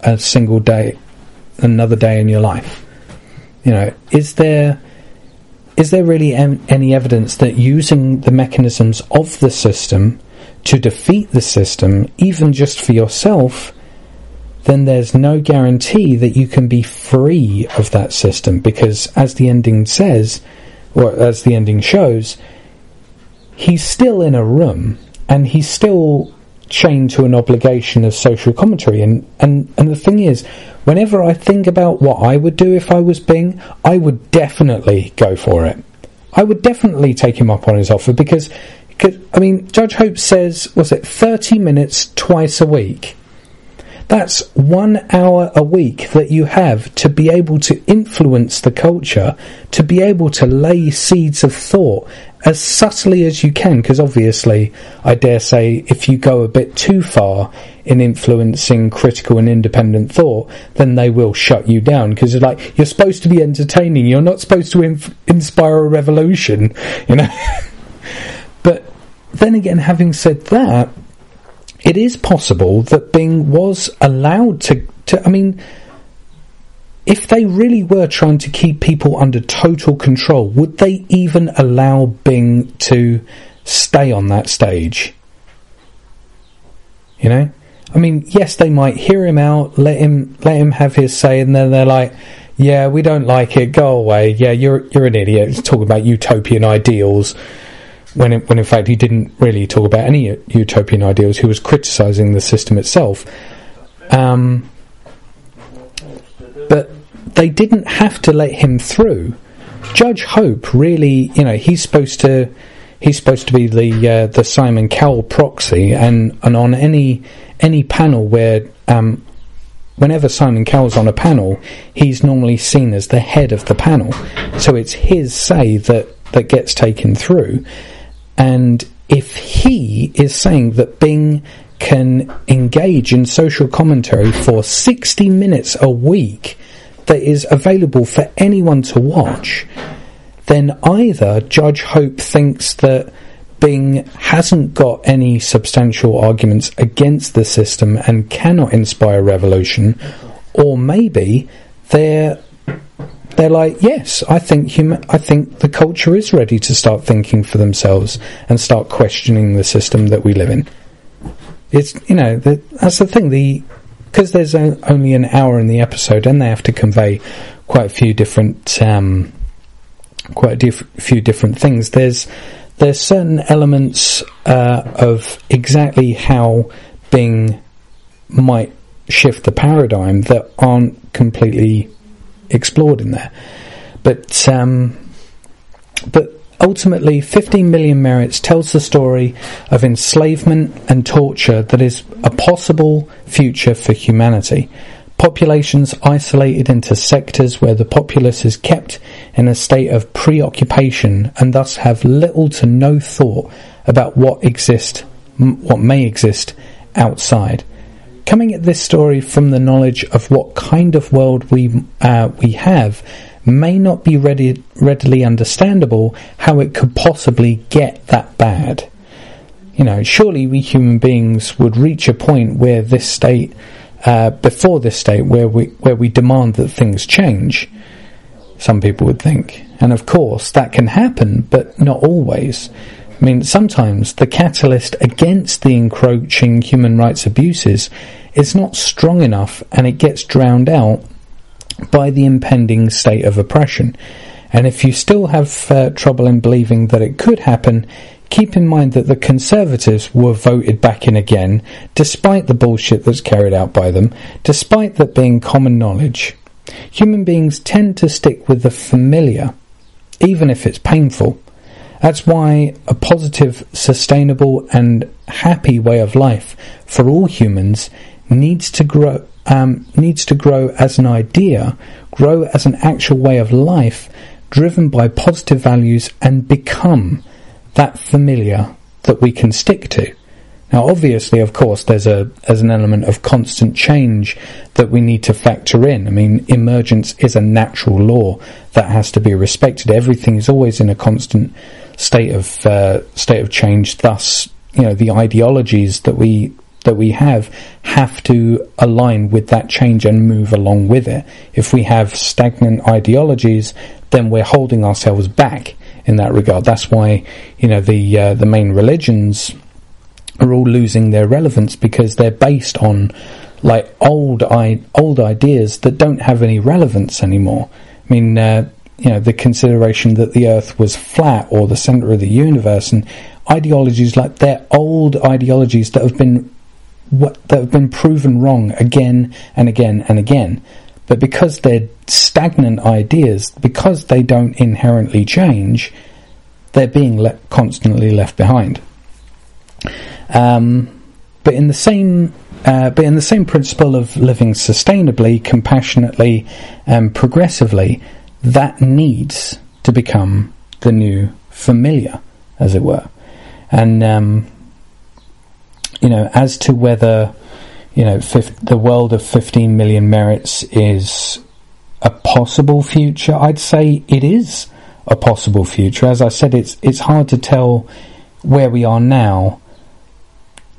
another day in your life. is there really any evidence that using the mechanisms of the system to defeat the system, even just for yourself, then there's no guarantee that you can be free of that system? Because as the ending says, or as the ending shows, he's still in a room and he's still chained to an obligation of social commentary. And the thing is, whenever I think about what I would do if I was Bing, I would definitely go for it. I would definitely take him up on his offer because I mean, Judge Hope says, 30 minutes twice a week? That's 1 hour a week that you have to be able to influence the culture, to be able to lay seeds of thought as subtly as you can, because obviously, I dare say, if you go a bit too far in influencing critical and independent thought, then they will shut you down, because you're supposed to be entertaining, you're not supposed to inspire a revolution, But then again, having said that, it is possible that Bing was allowed to I mean, if they really were trying to keep people under total control, would they even allow Bing to stay on that stage? I mean, yes, they might hear him out, let him have his say, and then they're like, yeah, we don't like it, go away, yeah, you're an idiot, he's talking about utopian ideals. When in fact he didn't really talk about any utopian ideals, he was criticising the system itself. But they didn't have to let him through. Judge Hope really, he's supposed to be the Simon Cowell proxy, and on any panel where whenever Simon Cowell's on a panel, he's normally seen as the head of the panel, so it's his say that gets taken through. And if he is saying that Bing can engage in social commentary for 60 minutes a week that is available for anyone to watch, then either Judge Hope thinks that Bing hasn't got any substantial arguments against the system and cannot inspire revolution, or maybe they're like, yes, I think the culture is ready to start thinking for themselves and start questioning the system that we live in. It's that's the thing. Because there's only an hour in the episode, and they have to convey quite a few different things. There's certain elements of exactly how Bing might shift the paradigm that aren't completely explored in there, but ultimately 15 Million Merits tells the story of enslavement and torture that is a possible future for humanity. Populations isolated into sectors where the populace is kept in a state of preoccupation and thus have little to no thought about what may exist outside. Coming at this story from the knowledge of what kind of world we have may not be readily understandable how it could possibly get that bad. Surely we human beings would reach a point where this state, before this state, where we demand that things change. Some people would think, and of course that can happen, but not always. I mean, sometimes the catalyst against the encroaching human rights abuses is not strong enough, and it gets drowned out by the impending state of oppression. And if you still have trouble in believing that it could happen, keep in mind that the Conservatives were voted back in again, despite the bullshit that's carried out by them, despite that being common knowledge. Human beings tend to stick with the familiar, even if it's painful. That's why a positive, sustainable and happy way of life for all humans needs to grow as an idea, grow as an actual way of life, driven by positive values, and become that familiar that we can stick to. Now, obviously, of course, there's an element of constant change that we need to factor in. I mean, emergence is a natural law that has to be respected. Everything is always in a constant state of change. Thus, the ideologies that we that we have to align with that change and move along with it. If we have stagnant ideologies, then we're holding ourselves back in that regard. That's why, the main religions are all losing their relevance, because they're based on like old ideas that don't have any relevance anymore. I mean, the consideration that the Earth was flat or the center of the universe, and ideologies like they're old ideologies that have been proven wrong again and again and again. But because they're stagnant ideas, because they don't inherently change, they're being constantly left behind. But in the same principle of living sustainably, compassionately, and progressively, that needs to become the new familiar, as it were. And as to whether the world of 15 million merits is a possible future, I'd say it is a possible future. As I said, it's hard to tell where we are now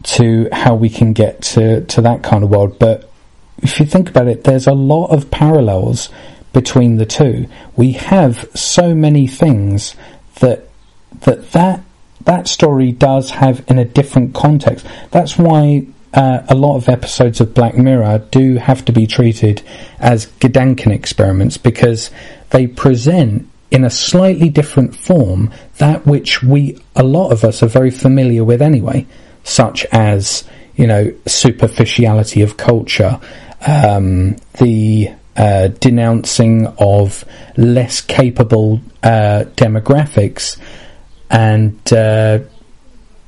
to how we can get to that kind of world. But if you think about it, there's a lot of parallels between the two. We have so many things that story does have in a different context. That's why a lot of episodes of Black Mirror do have to be treated as Gedanken experiments, because they present in a slightly different form that which a lot of us are very familiar with anyway, such as, superficiality of culture, the denouncing of less capable demographics, and the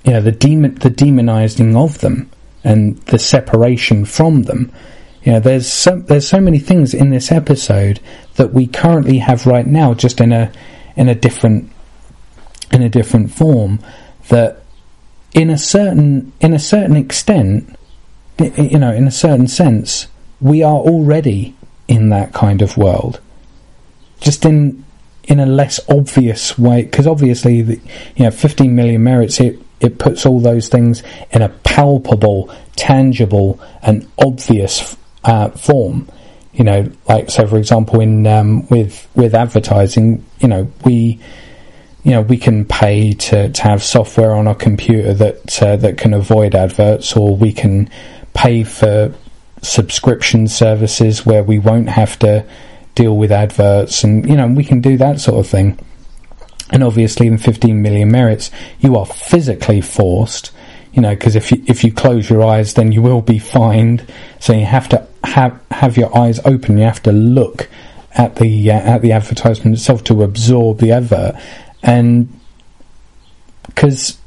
demonizing of them and the separation from them. There's so many things in this episode that we currently have right now, just in a different form, that in a certain extent, in a certain sense, we are already in that kind of world, just in a less obvious way, because obviously 15 million merits, it puts all those things in a palpable, tangible and obvious form. Like, so for example, in with advertising, we can pay to have software on our computer that can avoid adverts, or we can pay for subscription services where we won't have to deal with adverts, and we can do that sort of thing. And obviously in 15 million merits, you are physically forced, because if you close your eyes, then you will be fined. So you have to have your eyes open. You have to look at the advertisement itself to absorb the advert. And because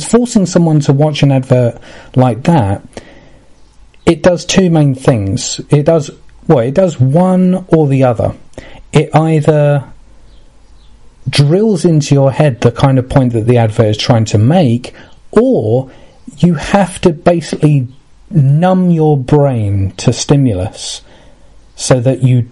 forcing someone to watch an advert like that, it does two main things. It does one or the other. It either drills into your head the kind of point that the advert is trying to make, or you have to basically numb your brain to stimulus so that you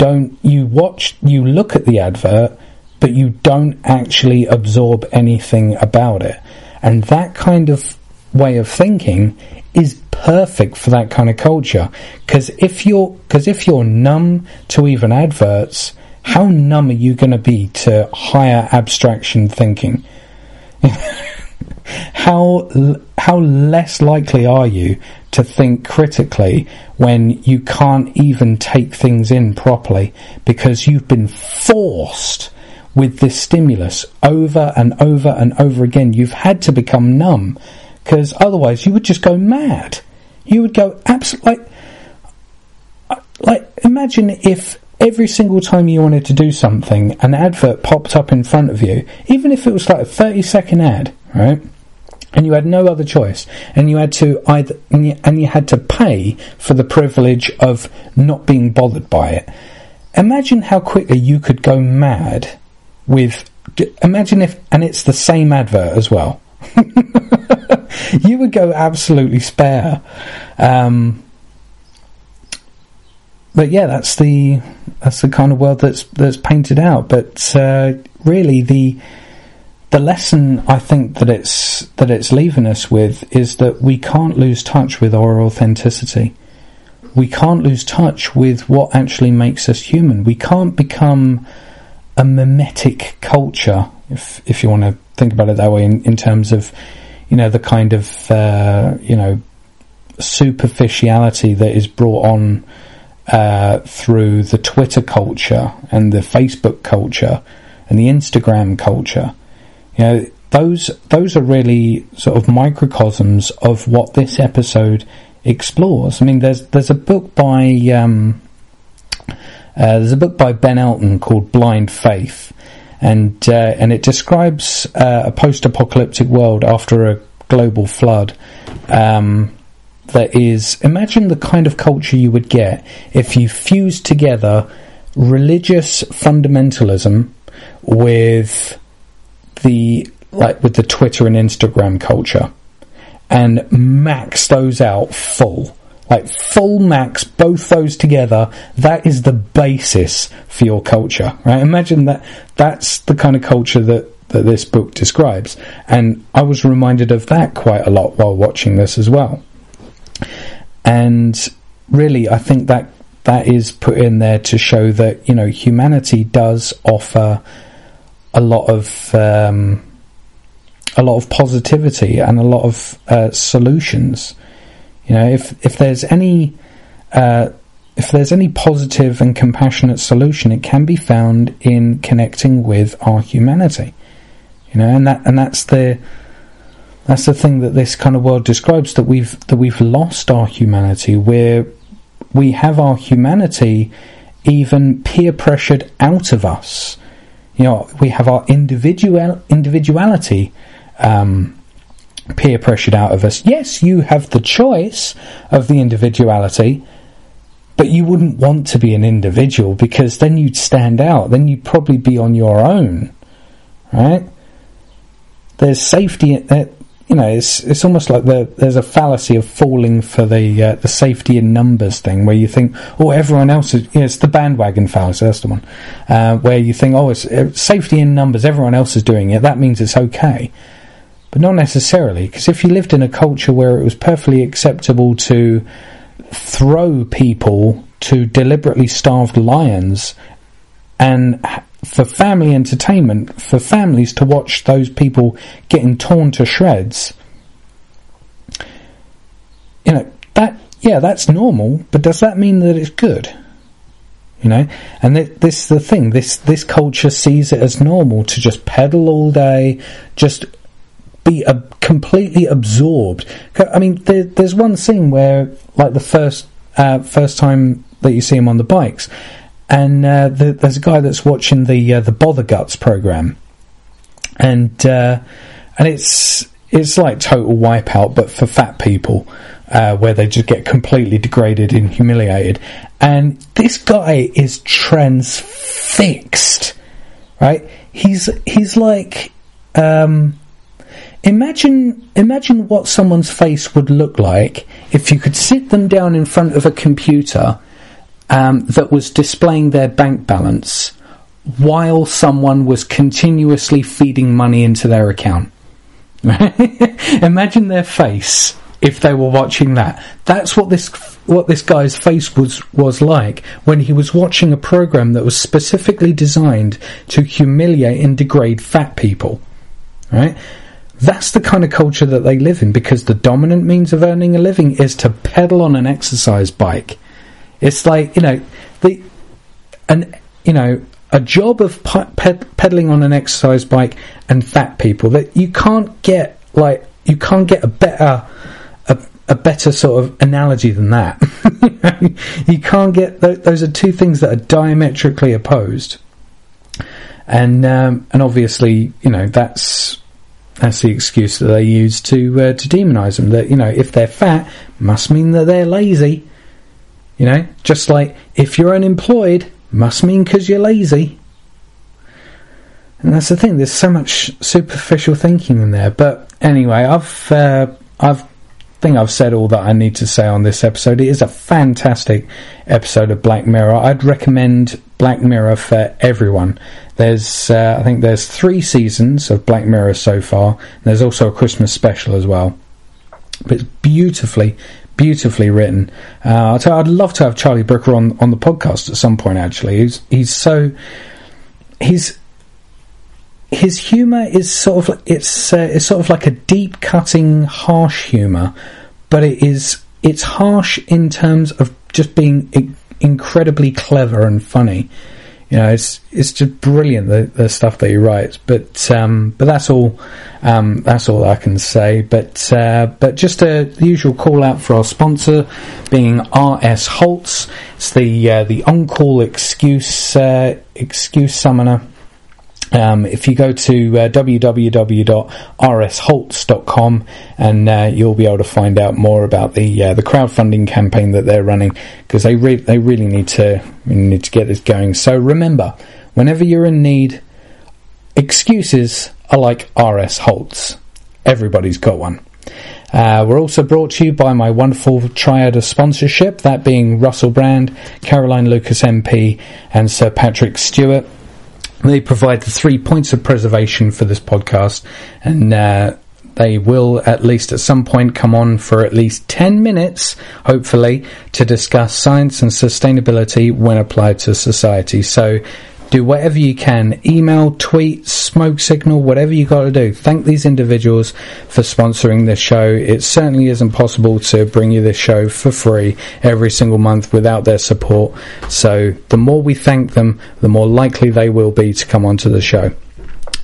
look at the advert, but you don't actually absorb anything about it. And that kind of way of thinking is perfect for that kind of culture, because if you're numb to even adverts, how numb are you going to be to higher abstraction thinking? How less likely are you to think critically when you can't even take things in properly, because you've been forced with this stimulus over and over and over again? You've had to become numb, because otherwise you would just go mad. You would go absolutely like imagine if every single time you wanted to do something, an advert popped up in front of you, even if it was like a 30-second ad, right? And you had no other choice, and you had to you had to pay for the privilege of not being bothered by it. Imagine how quickly you could go mad with. Imagine if, and it's the same advert as well. You would go absolutely spare. But yeah, that's the kind of world that's painted out. But really, the the lesson I think that it's leaving us with is that we can't lose touch with our authenticity. We can't lose touch with what actually makes us human. We can't become a mimetic culture, if you want to think about it that way, in terms of, the kind of, superficiality that is brought on through the Twitter culture and the Facebook culture and the Instagram culture. Those are really sort of microcosms of what this episode explores. I mean, there's a book by Ben Elton called Blind Faith, and it describes a post-apocalyptic world after a global flood. That is, imagine the kind of culture you would get if you fused together religious fundamentalism with the Twitter and Instagram culture, and max those out full max both those together. That is the basis for your culture, right? Imagine that's the kind of culture that this book describes, and I was reminded of that quite a lot while watching this as well. And really, I think that is put in there to show that humanity does offer a lot of positivity and a lot of solutions. If there's any positive and compassionate solution, it can be found in connecting with our humanity. And that's the thing that this kind of world describes, that we've lost our humanity, where we have our humanity even peer pressured out of us. We have our individuality peer pressured out of us. Yes, you have the choice of the individuality, but you wouldn't want to be an individual, because then you'd stand out. Then you'd probably be on your own, right? There's safety. It's almost like there's a fallacy of falling for the safety in numbers thing, where you think, everyone else is. It's the bandwagon fallacy. That's the one, where you think, it's safety in numbers. Everyone else is doing it. That means it's okay. But not necessarily, because if you lived in a culture where it was perfectly acceptable to throw people to deliberately starved lions, and for family entertainment, for families to watch those people getting torn to shreds, that's normal, but does that mean that it's good? And this is the thing, this culture sees it as normal to just pedal all day, just be completely absorbed. I mean, there's one scene where, the first time that you see him on the bikes, and there's a guy that's watching the Bother Guts program, and it's like Total Wipeout, but for fat people, where they just get completely degraded and humiliated. And this guy is transfixed, right? He's like, imagine what someone's face would look like if you could sit them down in front of a computer that was displaying their bank balance while someone was continuously feeding money into their account. Imagine their face if they were watching that. That's what this guy's face was like when he was watching a program that was specifically designed to humiliate and degrade fat people, right? That's the kind of culture that they live in, because the dominant means of earning a living is to pedal on an exercise bike. It's like, a job of pedaling on an exercise bike and fat people, that you can't get a better sort of analogy than that. You can't get those are two things that are diametrically opposed, and obviously, that's the excuse that they use to demonize them. That if they're fat, must mean that they're lazy. Just like if you're unemployed, must mean because you're lazy. And that's the thing. There's so much superficial thinking in there. But anyway, I think I've said all that I need to say on this episode. It is a fantastic episode of Black Mirror. I'd recommend Black Mirror for everyone. I think there's 3 seasons of Black Mirror so far. There's also a Christmas special as well. But it's beautifully written. I'd love to have Charlie Brooker on the podcast at some point. Actually, his humour is sort of it's sort of like a deep cutting, harsh humour, but it's harsh in terms of just being incredibly clever and funny. You know, it's just brilliant, the stuff that he writes. But that's all I can say. But just the usual call out for our sponsor, being R.S. Holtz. It's the on-call excuse summoner. If you go to www.rsholtz.com, and you'll be able to find out more about the crowdfunding campaign that they're running, because they really need to get this going. So remember, whenever you're in need, excuses are like R.S. Holtz. Everybody's got one. We're also brought to you by my wonderful triad of sponsorship, that being Russell Brand, Caroline Lucas MP, and Sir Patrick Stewart. They provide the 3 points of preservation for this podcast, and they will, at least at some point, come on for at least 10 minutes, hopefully, to discuss science and sustainability when applied to society. So do whatever you can. Email, tweet, smoke signal, whatever you got to do. Thank these individuals for sponsoring this show. It certainly isn't possible to bring you this show for free every single month without their support. So the more we thank them, the more likely they will be to come onto the show.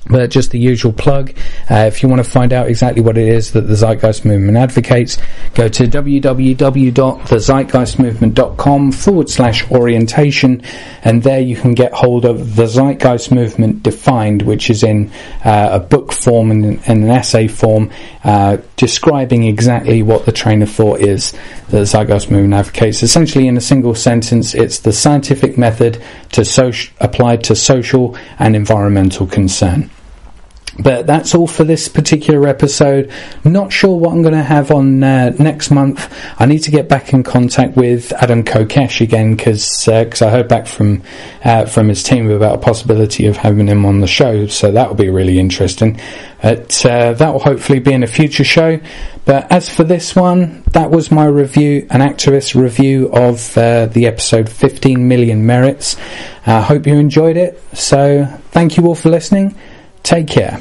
But just the usual plug, if you want to find out exactly what it is that the Zeitgeist Movement advocates, go to www.thezeitgeistmovement.com/orientation, and there you can get hold of the Zeitgeist Movement Defined, which is in a book form and an essay form, describing exactly what the train of thought is that the Zeitgeist Movement advocates. Essentially, in a single sentence, it's the scientific method applied to social and environmental concern. But that's all for this particular episode. Not sure what I'm going to have on next month. I need to get back in contact with Adam Kokesh again, because I heard back from his team about a possibility of having him on the show. So that will be really interesting. But that will hopefully be in a future show. But as for this one, that was my review, an activist review of the episode 15 Million Merits. I hope you enjoyed it. So thank you all for listening. Take care.